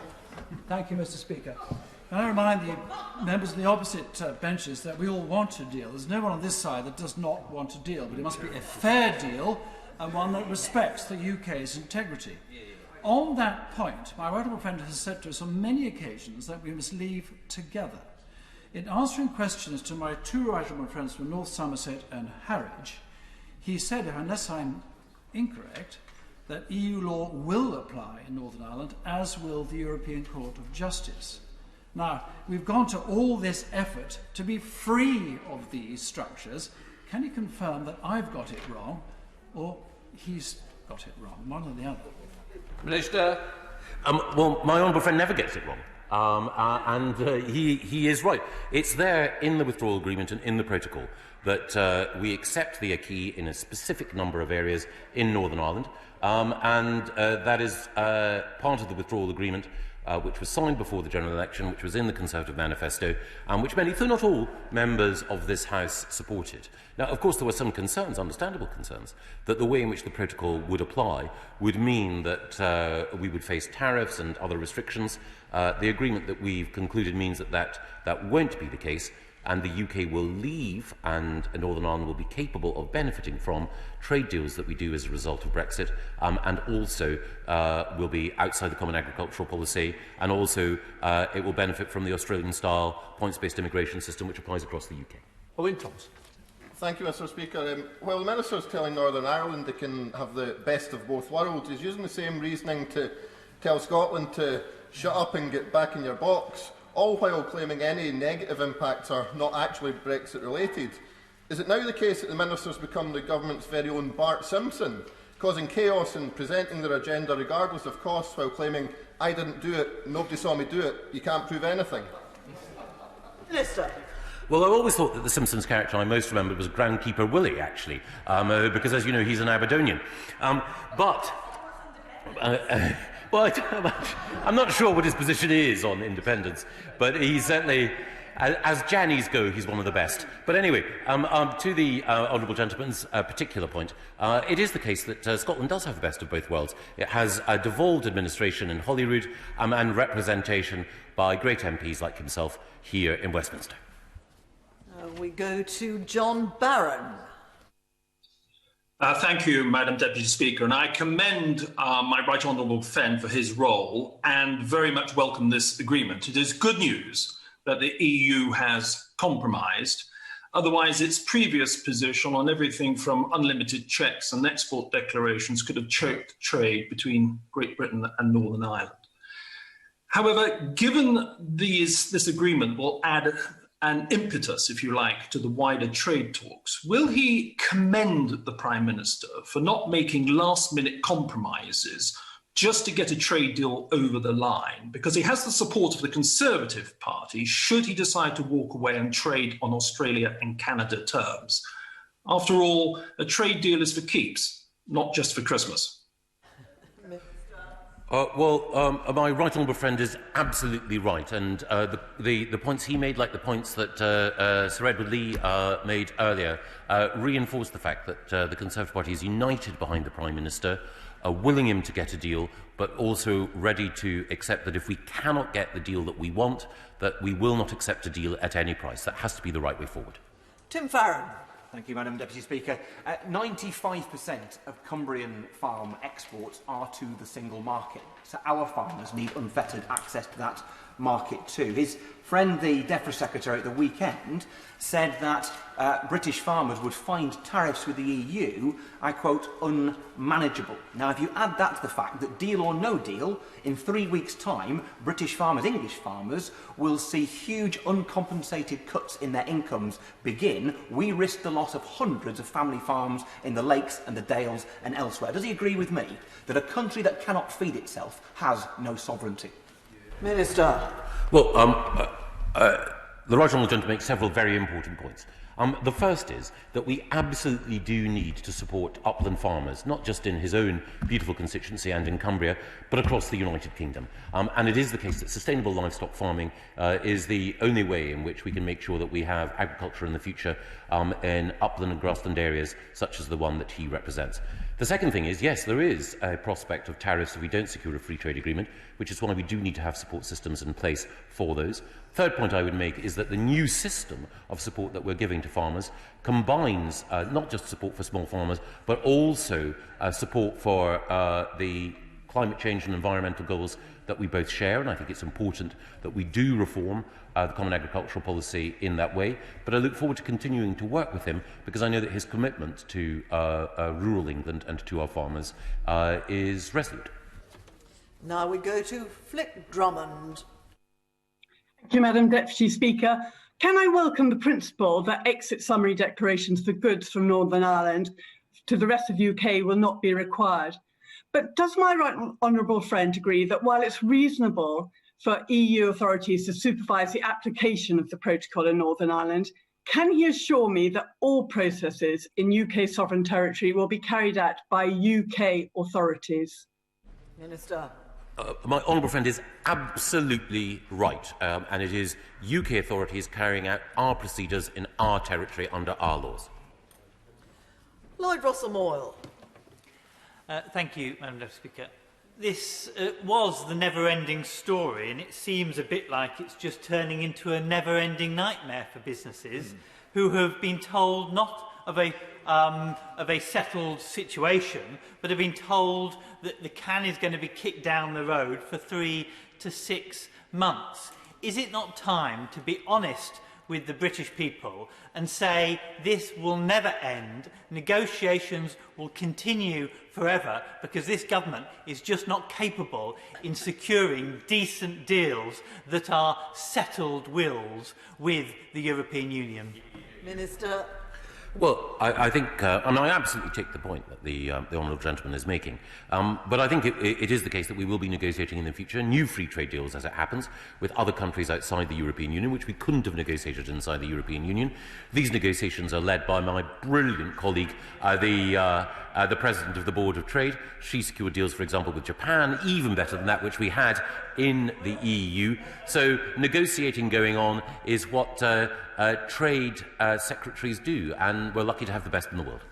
Thank you, Mr. Speaker. Can I remind the members of the opposite benches that we all want a deal. There's no one on this side that does not want a deal, but it must be a fair deal and one that respects the UK's integrity. On that point, my honourable friend has said to us on many occasions that we must leave together. In answering questions to my two right honourable friends from North Somerset and Harwich, he said, unless I'm incorrect, that EU law will apply in Northern Ireland, as will the European Court of Justice. Now, we've gone to all this effort to be free of these structures. Can you confirm that I've got it wrong, or he's got it wrong, one or the other? Minister. Well, my honourable friend never gets it wrong, he is right. It's there in the withdrawal agreement and in the protocol that we accept the acquis in a specific number of areas in Northern Ireland, that is part of the withdrawal agreement which was signed before the general election, which was in the Conservative manifesto, and which many, though not all, members of this House supported. Now, of course, there were some concerns, understandable concerns, that the way in which the protocol would apply would mean that we would face tariffs and other restrictions. The agreement that we've concluded means that won't be the case, and the UK will leave, and Northern Ireland will be capable of benefiting from trade deals that we do as a result of Brexit, and also will be outside the Common Agricultural Policy, and also it will benefit from the Australian-style points-based immigration system which applies across the UK. Owen Thomas. Thank you, Mr. Speaker. While the Minister is telling Northern Ireland they can have the best of both worlds, he's using the same reasoning to tell Scotland to shut up and get back in your box, all while claiming any negative impacts are not actually Brexit related. Is it now the case that the Minister's become the government's very own Bart Simpson, causing chaos and presenting their agenda regardless of costs while claiming, I didn't do it, nobody saw me do it, you can't prove anything? Minister. Well, I always thought that the Simpsons character I most remembered was Groundkeeper Willie, actually, because, as you know, he's an Aberdonian. Well, I'm not sure what his position is on independence, but he's certainly, as Jannies go, he's one of the best. But anyway, to the honourable gentleman's particular point, it is the case that Scotland does have the best of both worlds. It has a devolved administration in Holyrood and representation by great MPs like himself here in Westminster. We go to John Barron. Thank you, Madam Deputy Speaker, and I commend my right honourable friend for his role and very much welcome this agreement. It is good news that the EU has compromised. Otherwise, its previous position on everything from unlimited checks and export declarations could have choked trade between Great Britain and Northern Ireland. However, given this agreement will add an impetus, if you like, to the wider trade talks, will he commend the Prime Minister for not making last-minute compromises just to get a trade deal over the line? Because he has the support of the Conservative Party should he decide to walk away and trade on Australia and Canada terms. After all, a trade deal is for keeps, not just for Christmas. My right honourable friend is absolutely right, and the points he made, like the points that Sir Edward Lee made earlier, reinforce the fact that the Conservative Party is united behind the Prime Minister, willing him to get a deal, but also ready to accept that if we cannot get the deal that we want, that we will not accept a deal at any price. That has to be the right way forward. Tim Farron. Thank you, Madam Deputy Speaker. 95% of Cumbrian farm exports are to the single market, so our farmers need unfettered access to that market too. His friend, the DEFRA Secretary, at the weekend said that British farmers would find tariffs with the EU, I quote, unmanageable. Now, if you add that to the fact that deal or no deal, in 3 weeks' time, British farmers, English farmers, will see huge uncompensated cuts in their incomes begin, we risk the loss of hundreds of family farms in the lakes and the dales and elsewhere. Does he agree with me that a country that cannot feed itself has no sovereignty? Minister. Well, The Right Honourable Gentleman makes several very important points. The first is that we absolutely do need to support upland farmers, not just in his own beautiful constituency and in Cumbria, but across the United Kingdom. And it is the case that sustainable livestock farming is the only way in which we can make sure that we have agriculture in the future in upland and grassland areas such as the one that he represents. The second thing is, yes, there is a prospect of tariffs if we don't secure a free trade agreement, which is why we do need to have support systems in place for those. Third point I would make is that the new system of support that we're giving to farmers combines not just support for small farmers, but also support for the climate change and environmental goals that we both share, and I think it's important that we do reform the Common Agricultural Policy in that way. But I look forward to continuing to work with him because I know that his commitment to rural England and to our farmers is resolute. Now we go to Flick Drummond. Thank you, Madam Deputy Speaker. Can I welcome the principle that exit summary declarations for goods from Northern Ireland to the rest of the UK will not be required? But does my right honourable friend agree that while it's reasonable for EU authorities to supervise the application of the protocol in Northern Ireland, can he assure me that all processes in UK sovereign territory will be carried out by UK authorities? Minister. My honourable friend is absolutely right, and it is UK authorities carrying out our procedures in our territory under our laws. Lloyd Russell-Moyle. Thank you, Madam Deputy Speaker. This was the never-ending story, and it seems a bit like it's just turning into a never-ending nightmare for businesses who have been told not of a settled situation, but have been told that the can is going to be kicked down the road for 3 to 6 months. Is it not time to be honest with the British people and say this will never end, negotiations will continue forever because this government is just not capable in securing decent deals that are settled wills with the European Union? Minister. Well, I think, and I absolutely take the point that the honourable gentleman is making, but I think it is the case that we will be negotiating in the future new free trade deals, as it happens, with other countries outside the European Union, which we couldn't have negotiated inside the European Union. These negotiations are led by my brilliant colleague, the President of the Board of Trade. She secured deals, for example, with Japan, even better than that which we had in the EU. So negotiating going on is what trade secretaries do, and we're lucky to have the best in the world.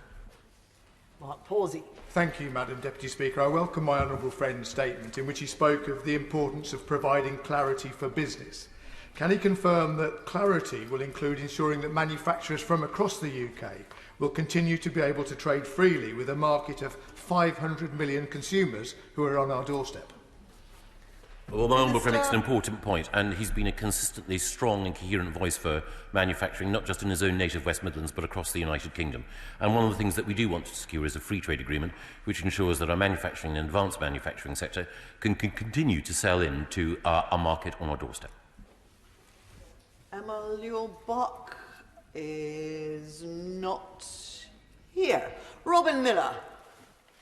Mark Pawsey. Thank you, Madam Deputy Speaker. I welcome my honourable friend's statement in which he spoke of the importance of providing clarity for business. Can he confirm that clarity will include ensuring that manufacturers from across the UK will continue to be able to trade freely with a market of 500 million consumers who are on our doorstep? Well, my honourable friend makes an important point, and he's been a consistently strong and coherent voice for manufacturing, not just in his own native West Midlands, but across the United Kingdom. And one of the things that we do want to secure is a free trade agreement, which ensures that our manufacturing and advanced manufacturing sector can continue to sell into a market on our doorstep. Emmanuel Buck is not here. Robin Miller.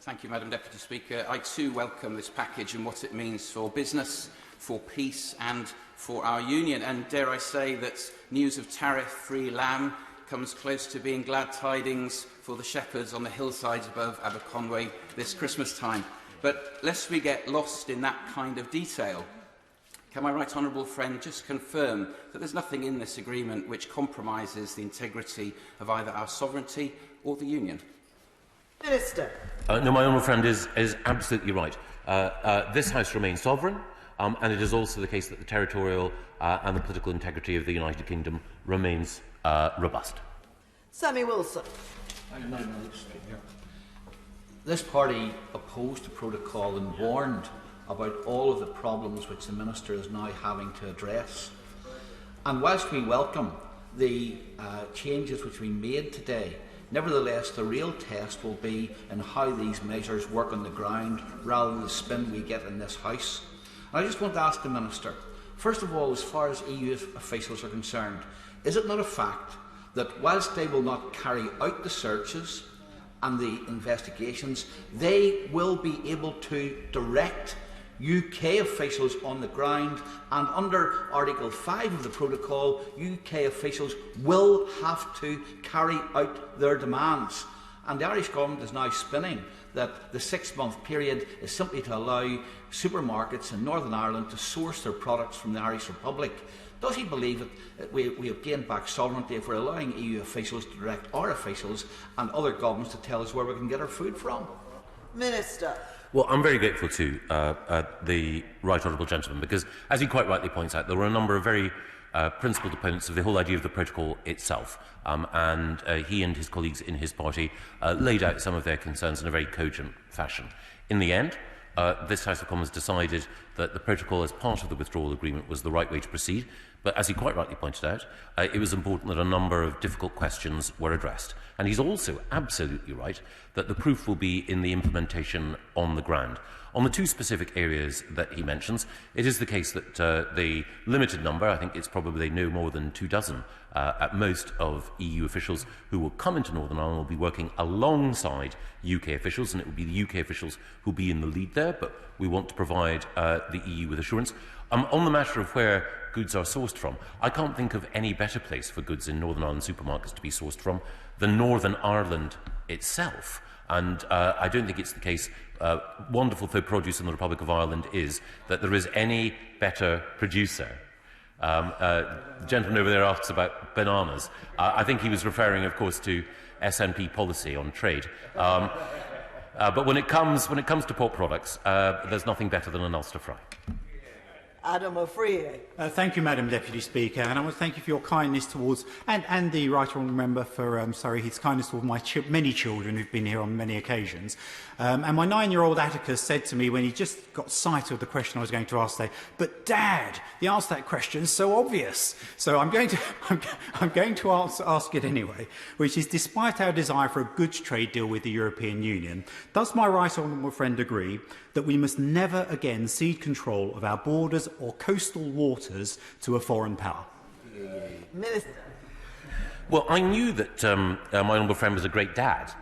Thank you, Madam Deputy Speaker. I too welcome this package and what it means for business, for peace and for our union. And dare I say that news of tariff-free lamb comes close to being glad tidings for the shepherds on the hillsides above Aberconway this Christmas time. But lest we get lost in that kind of detail, can my right honourable friend just confirm that there's nothing in this agreement which compromises the integrity of either our sovereignty or the union? Minister. No, my honourable friend is absolutely right. This House remains sovereign, and it is also the case that the territorial and the political integrity of the United Kingdom remains robust. Sammy Wilson. Thank you, Madam Speaker. This party opposed the protocol and warned about all of the problems which the Minister is now having to address. And whilst we welcome the changes which we made today, nevertheless, the real test will be in how these measures work on the ground rather than the spin we get in this House. And I just want to ask the Minister, first of all, as far as EU officials are concerned, is it not a fact that whilst they will not carry out the searches and the investigations, they will be able to direct UK officials on the ground, and under Article 5 of the protocol, UK officials will have to carry out their demands. And the Irish government is now spinning that the 6-month period is simply to allow supermarkets in Northern Ireland to source their products from the Irish Republic. Does he believe that we have gained back sovereignty if we're allowing EU officials to direct our officials and other governments to tell us where we can get our food from? Minister. Well, I'm very grateful to the Right Honourable Gentleman because, as he quite rightly points out, there were a number of very principled opponents of the whole idea of the protocol itself. And he and his colleagues in his party laid out some of their concerns in a very cogent fashion. In the end, this House of Commons decided that the protocol as part of the withdrawal agreement was the right way to proceed. But as he quite rightly pointed out, it was important that a number of difficult questions were addressed. And he's also absolutely right that the proof will be in the implementation on the ground. On the two specific areas that he mentions, it is the case that the limited number, I think it's probably no more than 24 at most, of EU officials who will come into Northern Ireland will be working alongside UK officials, and it will be the UK officials who will be in the lead there, but we want to provide the EU with assurance. On the matter of where goods are sourced from, I can't think of any better place for goods in Northern Ireland supermarkets to be sourced from than Northern Ireland itself. And I don't think it's the case, wonderful though produce in the Republic of Ireland is, that there is any better producer. The gentleman over there asks about bananas. I think he was referring, of course, to SNP policy on trade. But when it comes to pork products, there's nothing better than an Ulster fry. Adam O'Free. Thank you, Madam Deputy Speaker, and I want to thank you for your kindness towards, and the Right Honourable Member for, his kindness towards my many children who've been here on many occasions. And my 9-year-old Atticus said to me when he just got sight of the question I was going to ask today, "But Dad, the answer to that question is so obvious." So I'm going to ask it anyway, which is, despite our desire for a goods trade deal with the European Union, does my Right Honourable friend agree that we must never again cede control of our borders or coastal waters to a foreign power? Minister. Well, I knew that my honourable friend was a great dad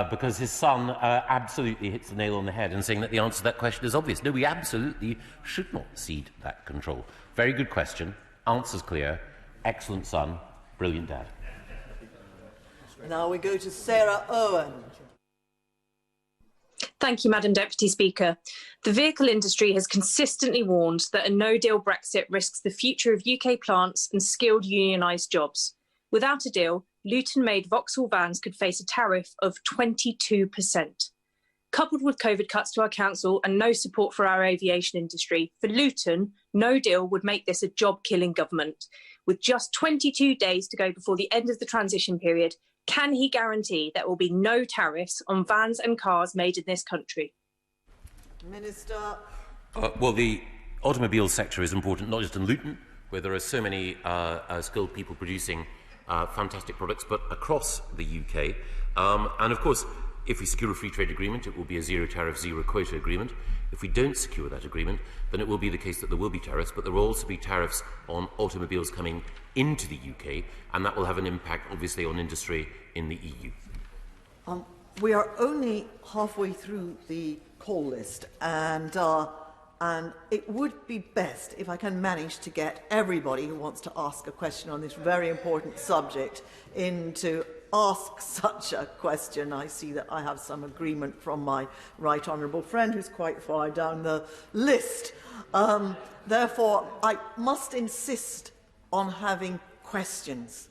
because his son absolutely hits the nail on the head in saying that the answer to that question is obvious. No, we absolutely should not cede that control. Very good question. Answer's clear. Excellent son. Brilliant dad. Now we go to Sarah Owen. Thank you, Madam Deputy Speaker. The vehicle industry has consistently warned that a no-deal Brexit risks the future of UK plants and skilled unionised jobs. Without a deal, Luton-made Vauxhall vans could face a tariff of 22%. Coupled with COVID cuts to our council and no support for our aviation industry, for Luton, no deal would make this a job-killing government. With just 22 days to go before the end of the transition period, can he guarantee there will be no tariffs on vans and cars made in this country? Minister. Well, the automobile sector is important, not just in Luton, where there are so many skilled people producing fantastic products, but across the UK. And of course, if we secure a free trade agreement, it will be a zero tariff, zero quota agreement. If we don't secure that agreement, then it will be the case that there will be tariffs, but there will also be tariffs on automobiles coming into the UK, and that will have an impact, obviously, on industry in the EU. We are only halfway through the call list, and it would be best if I can manage to get everybody who wants to ask a question on this very important subject in to ask such a question. I see that I have some agreement from my right honourable friend who's quite far down the list. Therefore, I must insist on having questions.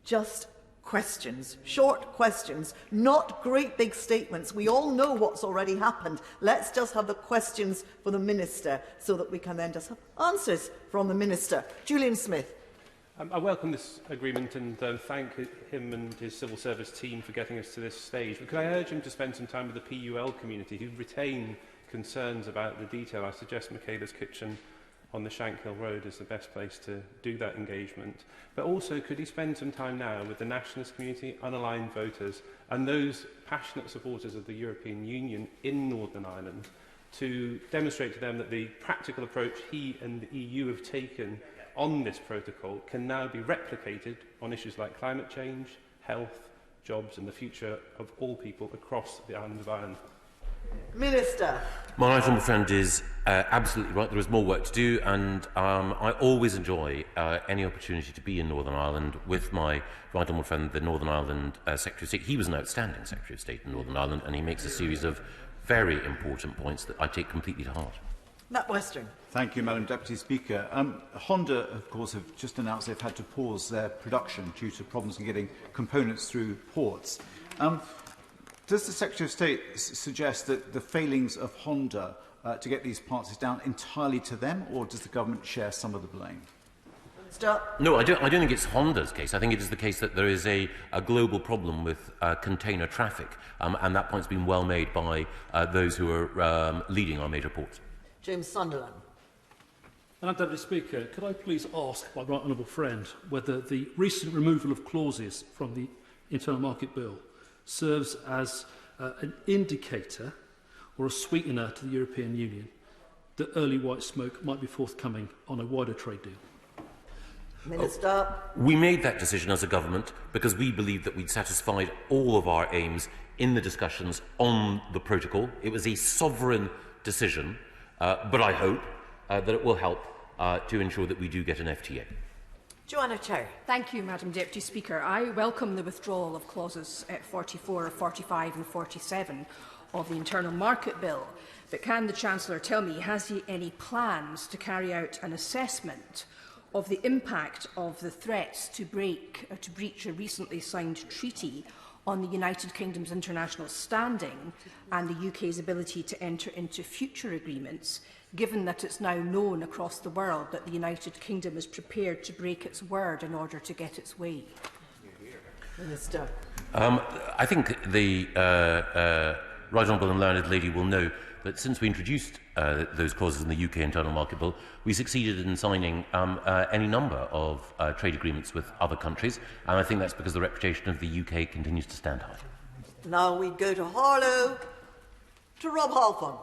Just questions, short questions, not great big statements. We all know what's already happened. Let's just have the questions for the Minister so that we can then just have answers from the Minister. Julian Smith. I welcome this agreement and thank him and his civil service team for getting us to this stage. But could I urge him to spend some time with the PUL community who retain concerns about the detail? I suggest Michaela's Kitchen on the Shankhill Road is the best place to do that engagement. But also, could he spend some time now with the nationalist community, unaligned voters, and those passionate supporters of the European Union in Northern Ireland to demonstrate to them that the practical approach he and the EU have taken on this protocol can now be replicated on issues like climate change, health, jobs and the future of all people across the island of Ireland? Minister. My honourable friend is absolutely right. There is more work to do, and I always enjoy any opportunity to be in Northern Ireland with my right honourable friend, the Northern Ireland Secretary of State. He was an outstanding Secretary of State in Northern Ireland, and he makes a series of very important points that I take completely to heart. Matt Western. Thank you, Madam Deputy Speaker. Honda, of course, have just announced they've had to pause their production due to problems in getting components through ports. Does the Secretary of State suggest that the failings of Honda to get these parts is down entirely to them, or does the government share some of the blame? No, I don't think it's Honda's case. I think it is the case that there is a global problem with container traffic, and that point's been well made by those who are leading our major ports. James Sunderland. Madam Deputy Speaker, could I please ask my right honourable friend whether the recent removal of clauses from the Internal Market Bill serves as an indicator or a sweetener to the European Union that early white smoke might be forthcoming on a wider trade deal? Minister. We made that decision as a government because we believed that we'd satisfied all of our aims in the discussions on the protocol. It was a sovereign decision, but I hope that it will help to ensure that we do get an FTA. Joanna Cherry. Thank you, Madam Deputy Speaker. I welcome the withdrawal of clauses 44, 45 and 47 of the Internal Market Bill. But can the Chancellor tell me, has he any plans to carry out an assessment of the impact of the threats to breach a recently signed treaty on the United Kingdom's international standing and the UK's ability to enter into future agreements, given that it's now known across the world that the United Kingdom is prepared to break its word in order to get its way? Minister. I think the Right Honourable and Learned Lady will know that since we introduced those clauses in the UK Internal Market Bill, we succeeded in signing any number of trade agreements with other countries, and I think that's because the reputation of the UK continues to stand high. Now we go to Harlow, to Rob Halfon.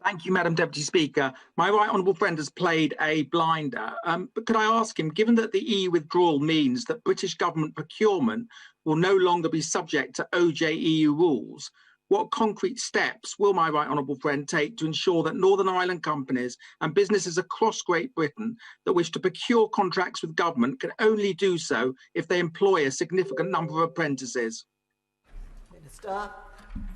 Thank you, Madam Deputy Speaker. My right honourable friend has played a blinder. But could I ask him, given that the EU withdrawal means that British government procurement will no longer be subject to OJ-EU rules, what concrete steps will my right honourable friend take to ensure that Northern Ireland companies and businesses across Great Britain that wish to procure contracts with government can only do so if they employ a significant number of apprentices? Minister.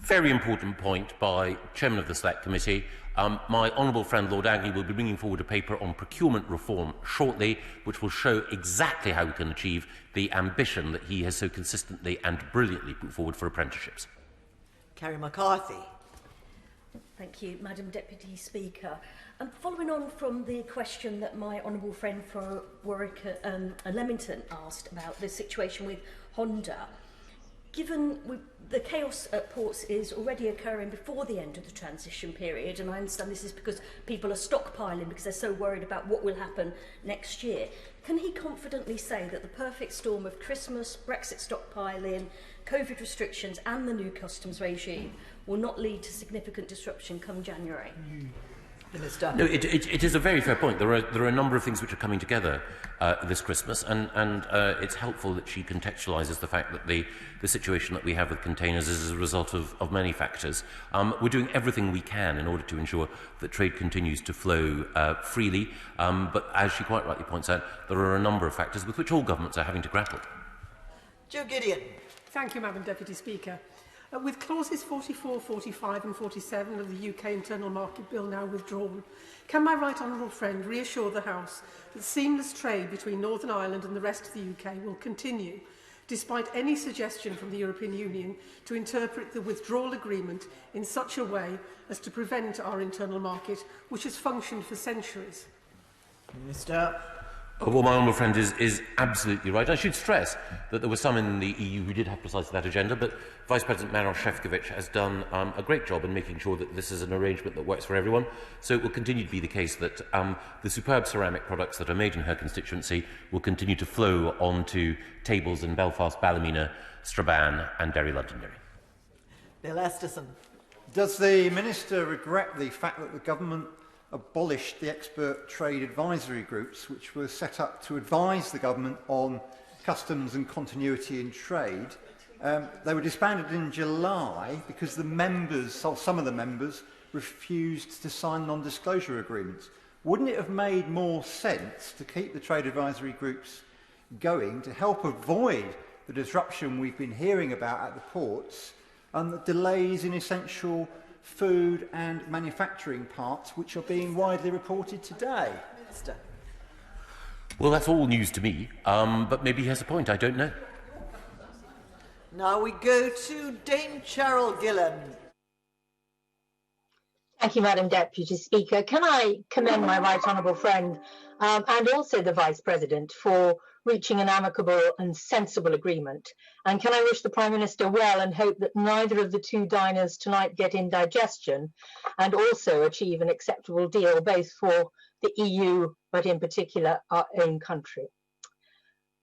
Very important point by Chairman of the Select Committee. My honourable friend Lord Agnew will be bringing forward a paper on procurement reform shortly, which will show exactly how we can achieve the ambition that he has so consistently and brilliantly put forward for apprenticeships. Carrie McCarthy. Thank you, Madam Deputy Speaker. Following on from the question that my honourable friend for Warwick Leamington asked about the situation with Honda, given the chaos at ports is already occurring before the end of the transition period, and I understand this is because people are stockpiling because they're so worried about what will happen next year, can he confidently say that the perfect storm of Christmas, Brexit stockpiling, COVID restrictions and the new customs regime will not lead to significant disruption come January? Minister. No, it is a very fair point. There are a number of things which are coming together this Christmas, and it's helpful that she contextualises the fact that the situation that we have with containers is as a result of many factors. We're doing everything we can in order to ensure that trade continues to flow freely, but as she quite rightly points out, there are a number of factors with which all governments are having to grapple. Joe Gideon. Thank you, Madam Deputy Speaker. With clauses 44, 45 and 47 of the UK Internal Market Bill now withdrawn, can my right honourable friend reassure the House that seamless trade between Northern Ireland and the rest of the UK will continue, despite any suggestion from the European Union to interpret the withdrawal agreement in such a way as to prevent our internal market, which has functioned for centuries? Minister. Well, my honourable friend is absolutely right. I should stress that there were some in the EU who did have precisely that agenda, but Vice President Maroš Šefčovič has done a great job in making sure that this is an arrangement that works for everyone. So it will continue to be the case that the superb ceramic products that are made in her constituency will continue to flow onto tables in Belfast, Ballymena, Strabane and Derry, Londonderry. Bill Esterson. Does the Minister regret the fact that the government abolished the expert trade advisory groups which were set up to advise the government on customs and continuity in trade, They were disbanded in July because the members, or some of the members, refused to sign non-disclosure agreements. Wouldn't it have made more sense to keep the trade advisory groups going to help avoid the disruption we've been hearing about at the ports and the delays in essential food and manufacturing parts which are being widely reported today? Minister. Well, that's all news to me, but maybe he has a point, I don't know. Now we go to Dame Cheryl Gillan. Thank you, Madam Deputy Speaker. Can I commend my right honourable friend and also the Vice President for reaching an amicable and sensible agreement? And can I wish the Prime Minister well and hope that neither of the two diners tonight get indigestion and also achieve an acceptable deal, both for the EU, but in particular our own country.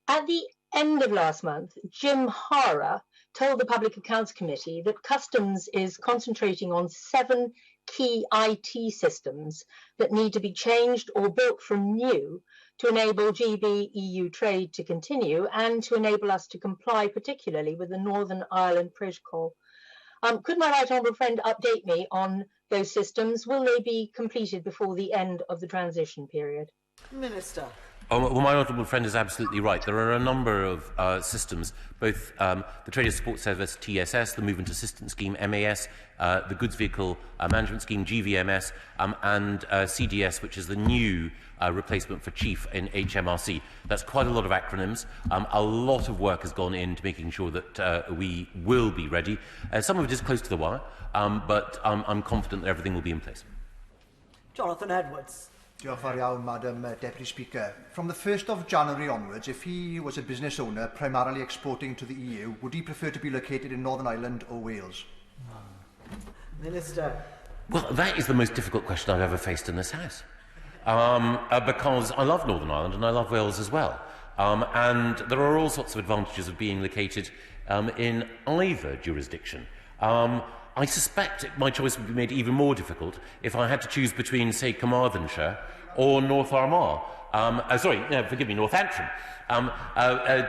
At the end of last month, Jim Hara told the Public Accounts Committee that Customs is concentrating on 7 key IT systems that need to be changed or built from new to enable GB EU trade to continue and to enable us to comply particularly with the Northern Ireland Protocol. Could my right honourable friend update me on those systems? Will they be completed before the end of the transition period? Minister. Well, my honourable friend is absolutely right. There are a number of systems, both the Trader Support Service, TSS, the Movement Assistance Scheme, MAS, the Goods Vehicle Management Scheme, GVMS, and CDS, which is the new replacement for Chief in HMRC. That's quite a lot of acronyms. A lot of work has gone into making sure that we will be ready. Some of it is close to the wire, but I'm confident that everything will be in place. Jonathan Edwards. Madam Deputy Speaker. From the 1st of January onwards, if he was a business owner primarily exporting to the EU, would he prefer to be located in Northern Ireland or Wales? Minister. Well, that is the most difficult question I've ever faced in this House. Because I love Northern Ireland and I love Wales as well. And there are all sorts of advantages of being located in either jurisdiction. I suspect my choice would be made even more difficult if I had to choose between, say, Carmarthenshire or North Armagh. Forgive me, Northampton.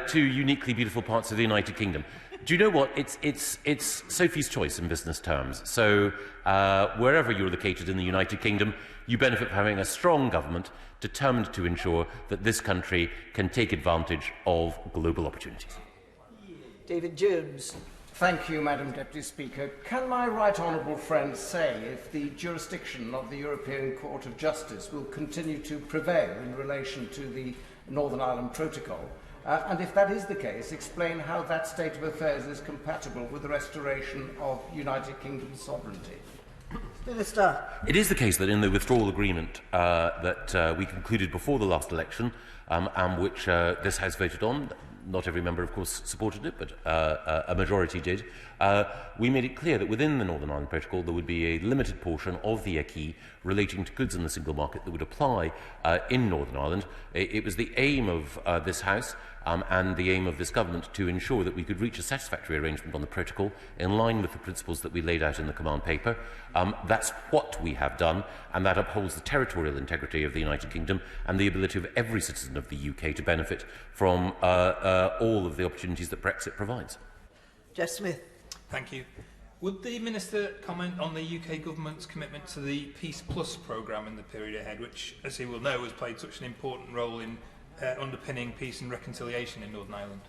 Two uniquely beautiful parts of the United Kingdom. Do you know what? It's Sophie's choice in business terms. So wherever you're located in the United Kingdom, you benefit from having a strong government determined to ensure that this country can take advantage of global opportunities. David Jones. Thank you, Madam Deputy Speaker. Can my right honourable friend say if the jurisdiction of the European Court of Justice will continue to prevail in relation to the Northern Ireland Protocol? And if that is the case, explain how that state of affairs is compatible with the restoration of United Kingdom sovereignty. Minister. It is the case that in the withdrawal agreement that we concluded before the last election, and which this House voted on, not every member, of course, supported it, but a majority did. We made it clear that within the Northern Ireland Protocol there would be a limited portion of the acquis relating to goods in the single market that would apply in Northern Ireland. It was the aim of this House and the aim of this government to ensure that we could reach a satisfactory arrangement on the protocol in line with the principles that we laid out in the command paper. That's what we have done, and that upholds the territorial integrity of the United Kingdom and the ability of every citizen of the UK to benefit from all of the opportunities that Brexit provides. Jeff Smith. Thank you. Would the Minister comment on the UK Government's commitment to the Peace Plus programme in the period ahead, which, as he will know, has played such an important role in underpinning peace and reconciliation in Northern Ireland?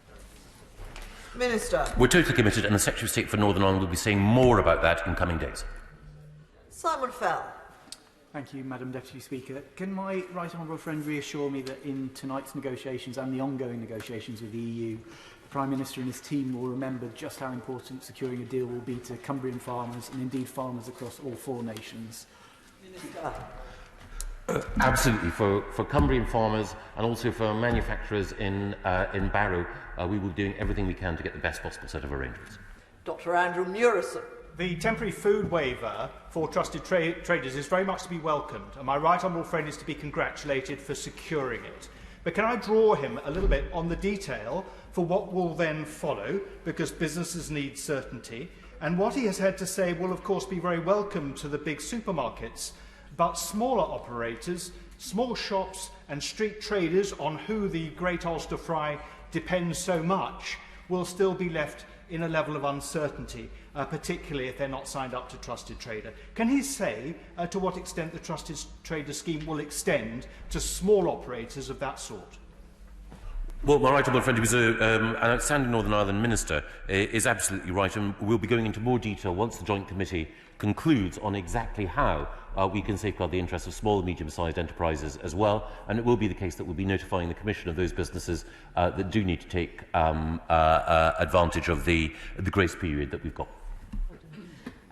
Minister. We're totally committed, and the Secretary of State for Northern Ireland will be saying more about that in coming days. Simon Fell. Thank you, Madam Deputy Speaker. Can my right honourable friend reassure me that in tonight's negotiations and the ongoing negotiations with the EU, the Prime Minister and his team will remember just how important securing a deal will be to Cumbrian farmers and indeed farmers across all 4 nations? Minister. Absolutely. For Cumbrian farmers and also for manufacturers in Barrow, we will be doing everything we can to get the best possible set of arrangements. Dr. Andrew Murison. The temporary food waiver for trusted traders is very much to be welcomed, and my right honourable friend is to be congratulated for securing it. But can I draw him a little bit on the detail for what will then follow, because businesses need certainty, and what he has had to say will of course be very welcome to the big supermarkets, but smaller operators, small shops and street traders on who the Great Ulster Fry depends so much will still be left in a level of uncertainty, particularly if they're not signed up to Trusted Trader. Can he say to what extent the Trusted Trader scheme will extend to small operators of that sort? Well, my right honourable friend, who was an outstanding Northern Ireland minister, is absolutely right, and we'll be going into more detail once the Joint Committee concludes on exactly how we can safeguard the interests of small and medium-sized enterprises as well, and it will be the case that we'll be notifying the Commission of those businesses that do need to take advantage of the grace period that we've got.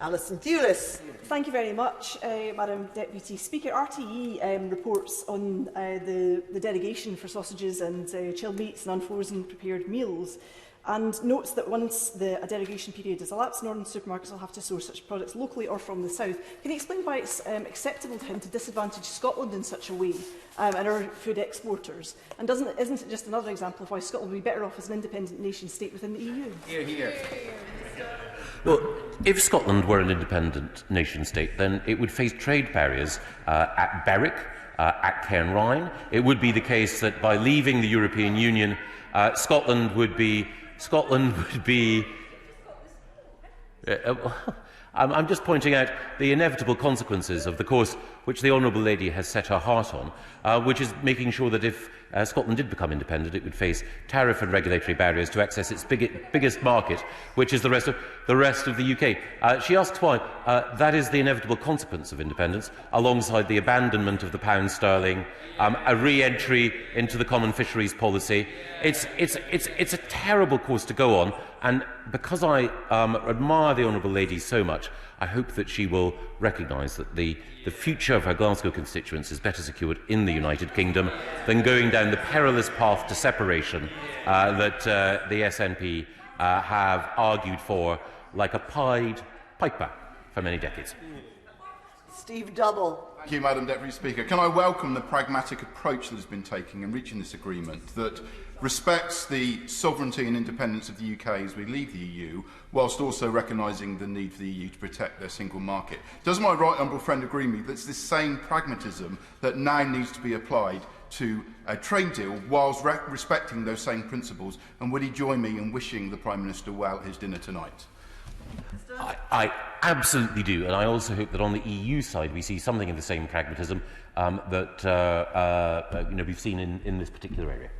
Alison Thewlis. Thank you very much, Madam Deputy Speaker. RTE reports on the derogation for sausages and chilled meats and unfrozen prepared meals, and notes that once a derogation period is elapsed, Northern supermarkets will have to source such products locally or from the south. Can you explain why it's acceptable to him to disadvantage Scotland in such a way and our food exporters? And isn't it just another example of why Scotland would be better off as an independent nation state within the EU? Hear, hear. Well, if Scotland were an independent nation-state, then it would face trade barriers at Berwick, at Cairn Rhine. It would be the case that by leaving the European Union, Scotland would be... I'm just pointing out the inevitable consequences of the course which the Honourable Lady has set her heart on, which is making sure that if Scotland did become independent, it would face tariff and regulatory barriers to access its biggest market, which is the rest of the UK. She asks why. That is the inevitable consequence of independence, alongside the abandonment of the pound sterling, a re-entry into the common fisheries policy. It's a terrible course to go on, and because I admire the Honourable Lady so much, I hope that she will recognise that the future of her Glasgow constituents is better secured in the United Kingdom than going down the perilous path to separation that the SNP have argued for like a pied piper for many decades. Steve Double. Thank you, Madam Deputy Speaker. Can I welcome the pragmatic approach that has been taken in reaching this agreement that respects the sovereignty and independence of the UK as we leave the EU, whilst also recognising the need for the EU to protect their single market? Does my right honourable friend agree with me that it's this same pragmatism that now needs to be applied to a trade deal whilst respecting those same principles? And would he join me in wishing the Prime Minister well at his dinner tonight? I absolutely do, and I also hope that on the EU side we see something of the same pragmatism that we've seen in this particular area.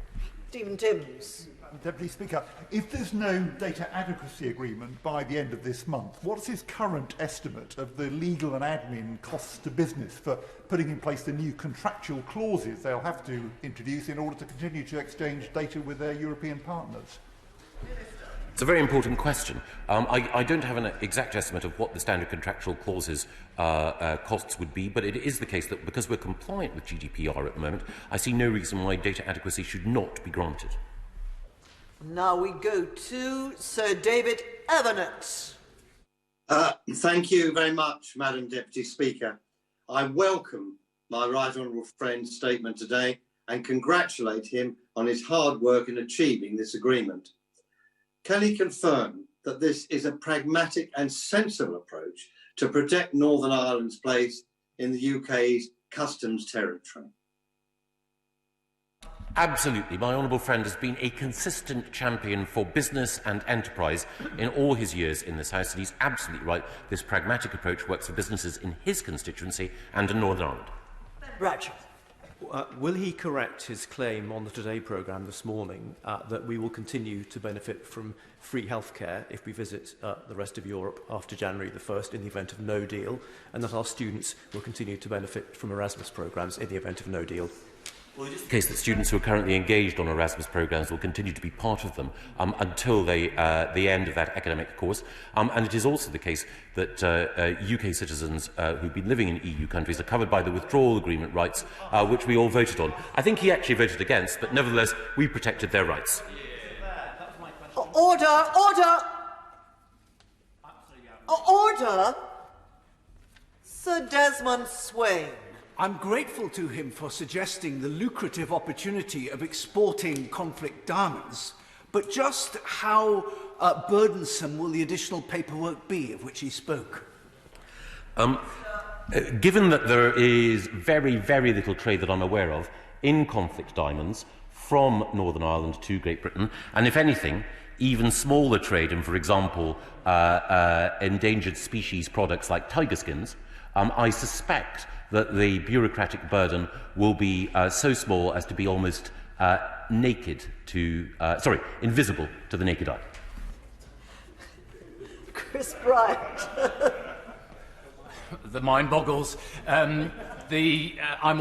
Stephen Timms. Deputy Speaker, if there's no data adequacy agreement by the end of this month, what's his current estimate of the legal and admin costs to business for putting in place the new contractual clauses they'll have to introduce in order to continue to exchange data with their European partners? It's a very important question. I don't have an exact estimate of what the standard contractual clauses costs would be, but it is the case that because we're compliant with GDPR at the moment, I see no reason why data adequacy should not be granted. Now we go to Sir David Evanet. Thank you very much, Madam Deputy Speaker. I welcome my right honourable friend's statement today and congratulate him on his hard work in achieving this agreement. Can he confirm that this is a pragmatic and sensible approach to protect Northern Ireland's place in the UK's customs territory? Absolutely. My honourable friend has been a consistent champion for business and enterprise in all his years in this House, and he's absolutely right. This pragmatic approach works for businesses in his constituency and in Northern Ireland. Rachel. Will he correct his claim on the Today programme this morning that we will continue to benefit from free healthcare if we visit the rest of Europe after January the 1st in the event of no deal, and that our students will continue to benefit from Erasmus programmes in the event of no deal? Well, it is the case that students who are currently engaged on Erasmus programmes will continue to be part of them until the end of that academic course. And it is also the case that UK citizens who've been living in EU countries are covered by the withdrawal agreement rights, which we all voted on. I think he actually voted against, but nevertheless, we protected their rights. Order! Order! Order! Sir Desmond Swain. I'm grateful to him for suggesting the lucrative opportunity of exporting conflict diamonds, but just how burdensome will the additional paperwork be of which he spoke? Given that there is very, very little trade that I'm aware of in conflict diamonds from Northern Ireland to Great Britain, and if anything, even smaller trade in, for example, endangered species products like tiger skins, I suspect that the bureaucratic burden will be so small as to be almost invisible to the naked eye. Chris Bryant. The mind boggles. I'm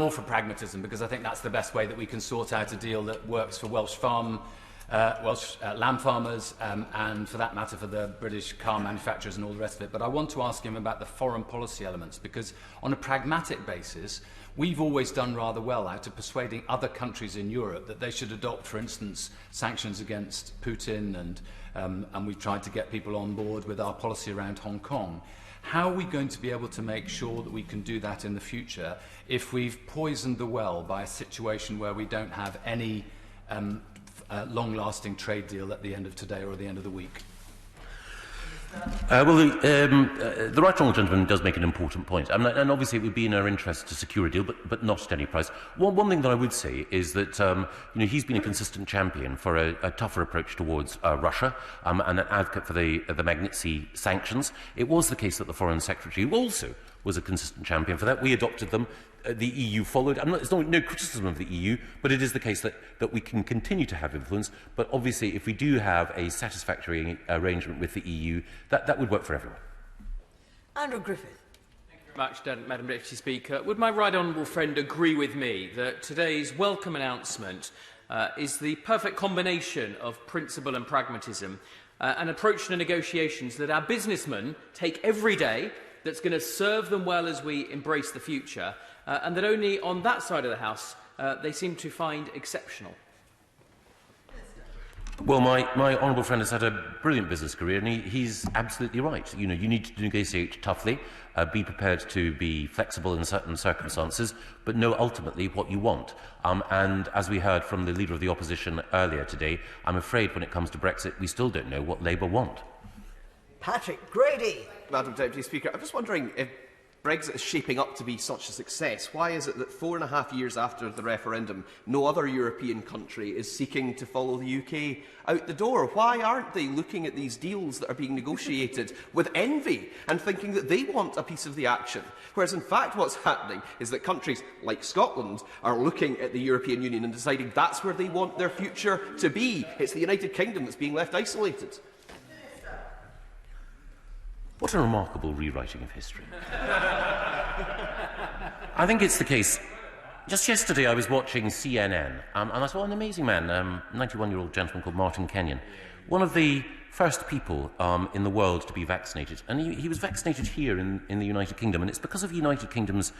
all for pragmatism because I think that's the best way that we can sort out a deal that works for Welsh lamb farmers and, for that matter, for the British car manufacturers and all the rest of it. But I want to ask him about the foreign policy elements because, on a pragmatic basis, we've always done rather well out of persuading other countries in Europe that they should adopt, for instance, sanctions against Putin, and we've tried to get people on board with our policy around Hong Kong. How are we going to be able to make sure that we can do that in the future if we've poisoned the well by a situation where we don't have any long-lasting trade deal at the end of today or the end of the week? The right honourable gentleman does make an important point, and obviously it would be in our interest to secure a deal, but not at any price. One thing that I would say is that he's been a consistent champion for a tougher approach towards Russia and an advocate for the Magnitsky sanctions. It was the case that the Foreign Secretary also was a consistent champion for that. We adopted them. The EU followed. It's no criticism of the EU, but it is the case that we can continue to have influence. But obviously, if we do have a satisfactory arrangement with the EU, that would work for everyone. Andrew Griffith. Thank you very much, Madam Deputy Speaker. Would my right honourable friend agree with me that today's welcome announcement is the perfect combination of principle and pragmatism, an approach to negotiations that our businessmen take every day, that's going to serve them well as we embrace the future, and that only on that side of the House they seem to find exceptional? Well, my honourable friend has had a brilliant business career, and he's absolutely right. You need to negotiate toughly, be prepared to be flexible in certain circumstances, but know ultimately what you want. And as we heard from the Leader of the Opposition earlier today, I'm afraid when it comes to Brexit, we still don't know what Labour want. Patrick Grady. Madam Deputy Speaker, I'm just wondering if Brexit is shaping up to be such a success. Why is it that 4.5 years after the referendum, no other European country is seeking to follow the UK out the door? Why aren't they looking at these deals that are being negotiated with envy and thinking that they want a piece of the action? Whereas, in fact, what's happening is that countries like Scotland are looking at the European Union and deciding that's where they want their future to be. It's the United Kingdom that's being left isolated. What a remarkable rewriting of history. I think it's the case. Just yesterday I was watching CNN, and I saw an amazing man, 91-year-old gentleman called Martin Kenyon, one of the first people in the world to be vaccinated. And he was vaccinated here in the United Kingdom, and it's because of the United Kingdom's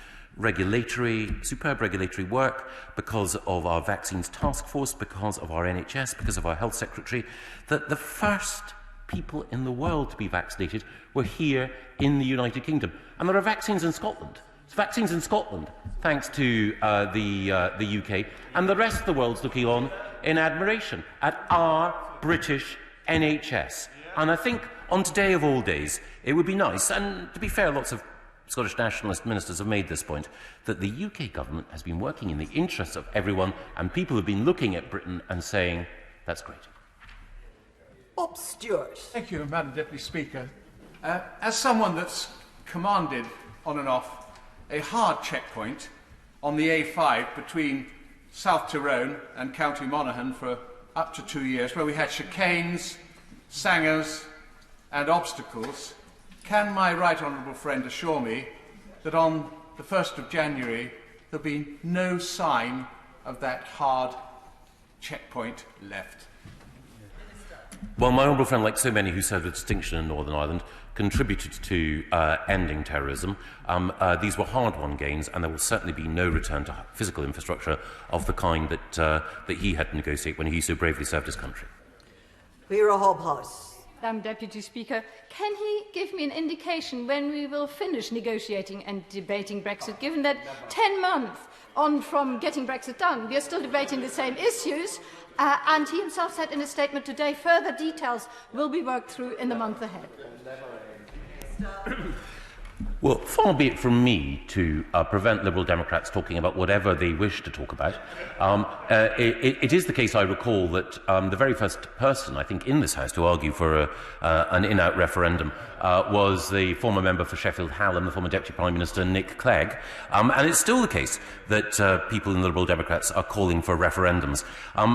superb regulatory work, because of our vaccines task force, because of our NHS, because of our health secretary, that the first people in the world to be vaccinated were here in the United Kingdom. And there are vaccines in Scotland. There's vaccines in Scotland, thanks to the UK, and the rest of the world's looking on in admiration at our British NHS. And I think on today of all days, it would be nice, and to be fair, lots of Scottish nationalist ministers have made this point, that the UK government has been working in the interests of everyone, and people have been looking at Britain and saying, that's great. Bob Stewart. Thank you, Madam Deputy Speaker. As someone that's commanded, on and off, a hard checkpoint on the A5 between South Tyrone and County Monaghan for up to 2 years, where we had chicanes, sangers and obstacles, can my right honourable friend assure me that on the 1st of January there'll be no sign of that hard checkpoint left? Well, my honourable friend, like so many who served with distinction in Northern Ireland, contributed to ending terrorism. These were hard-won gains, and there will certainly be no return to physical infrastructure of the kind that he had to negotiate when he so bravely served his country. Vera Hobhouse. Madam Deputy Speaker, can he give me an indication when we will finish negotiating and debating Brexit, given that 10 months on from getting Brexit done, we are still debating the same issues, and he himself said in a statement today further details will be worked through in the month ahead. Well, far be it from me to prevent Liberal Democrats talking about whatever they wish to talk about. It is the case, I recall, that the very first person, I think, in this House to argue for an in-out referendum was the former member for Sheffield Hallam, the former Deputy Prime Minister, Nick Clegg. And it's still the case that people in the Liberal Democrats are calling for referendums. I'm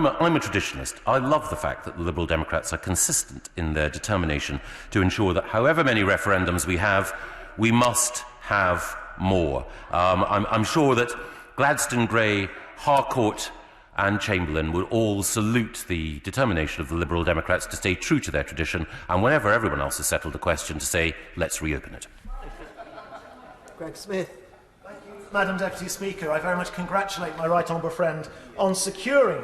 a traditionalist. I love the fact that the Liberal Democrats are consistent in their determination to ensure that however many referendums we have, we must have more. I'm sure that Gladstone, Grey, Harcourt and Chamberlain will all salute the determination of the Liberal Democrats to stay true to their tradition, and whenever everyone else has settled the question, to say, let's reopen it. Greg Smith. Madam Deputy Speaker, I very much congratulate my right honourable friend on securing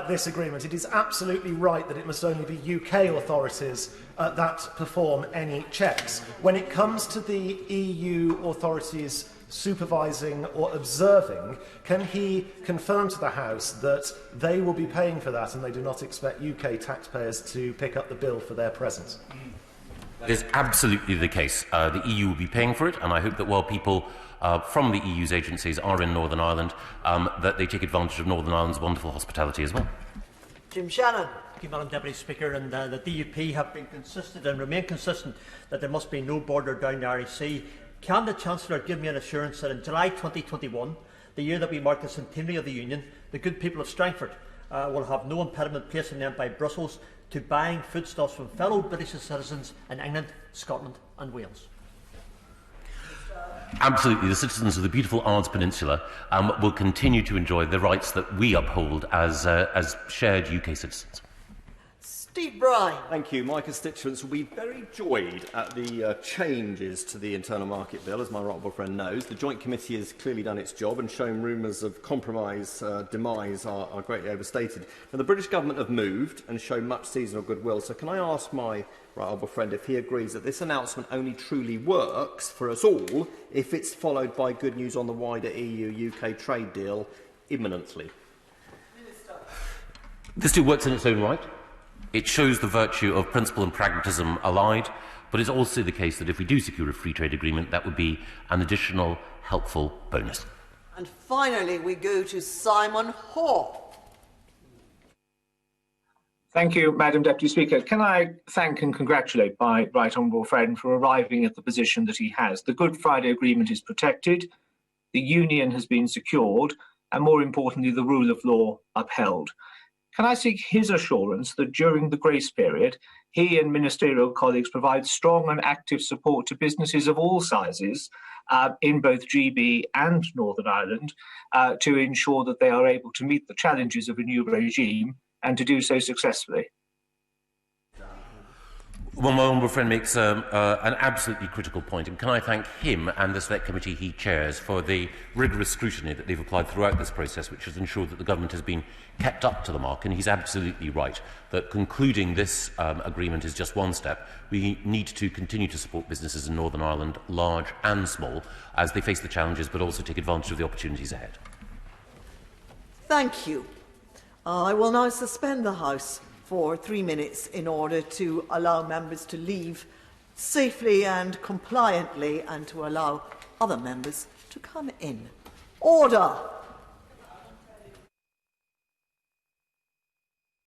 this agreement. It is absolutely right that it must only be UK authorities that perform any checks. When it comes to the EU authorities supervising or observing, can he confirm to the House that they will be paying for that and they do not expect UK taxpayers to pick up the bill for their presence? That is absolutely the case. The EU will be paying for it, and I hope that while people from the EU's agencies are in Northern Ireland, that they take advantage of Northern Ireland's wonderful hospitality as well. Jim Shannon. Thank you, Madam Deputy Speaker. And the DUP have been consistent and remain consistent that there must be no border down the Irish Sea. Can the Chancellor give me an assurance that in July 2021, the year that we mark the centenary of the Union, the good people of Strangford will have no impediment placed on them by Brussels to buying foodstuffs from fellow British citizens in England, Scotland and Wales? Absolutely. The citizens of the beautiful Ards Peninsula will continue to enjoy the rights that we uphold as shared UK citizens. Steve Bryan. Thank you. My constituents will be very joyed at the changes to the Internal Market Bill, as my right honourable friend knows. The Joint Committee has clearly done its job, and shown rumours of compromise demise are greatly overstated. Now, the British Government have moved and shown much seasonal goodwill, so can I ask my right honourable friend if he agrees that this announcement only truly works for us all if it's followed by good news on the wider EU-UK trade deal imminently? This deal works in its own right. It shows the virtue of principle and pragmatism allied, but it's also the case that if we do secure a free trade agreement, that would be an additional helpful bonus. And finally, we go to Simon Hoare. Thank you, Madam Deputy Speaker. Can I thank and congratulate my right honourable friend for arriving at the position that he has. The Good Friday Agreement is protected, the Union has been secured, and more importantly, the rule of law upheld. Can I seek his assurance that during the grace period, he and ministerial colleagues provide strong and active support to businesses of all sizes in both GB and Northern Ireland to ensure that they are able to meet the challenges of a new regime and to do so successfully? Well, my honourable friend makes an absolutely critical point, and can I thank him and the Select Committee he chairs for the rigorous scrutiny that they've applied throughout this process, which has ensured that the government has been kept up to the mark. And he's absolutely right that concluding this agreement is just one step. We need to continue to support businesses in Northern Ireland, large and small, as they face the challenges but also take advantage of the opportunities ahead. Thank you. I will now suspend the House for 3 minutes in order to allow members to leave safely and compliantly and to allow other members to come in. Order!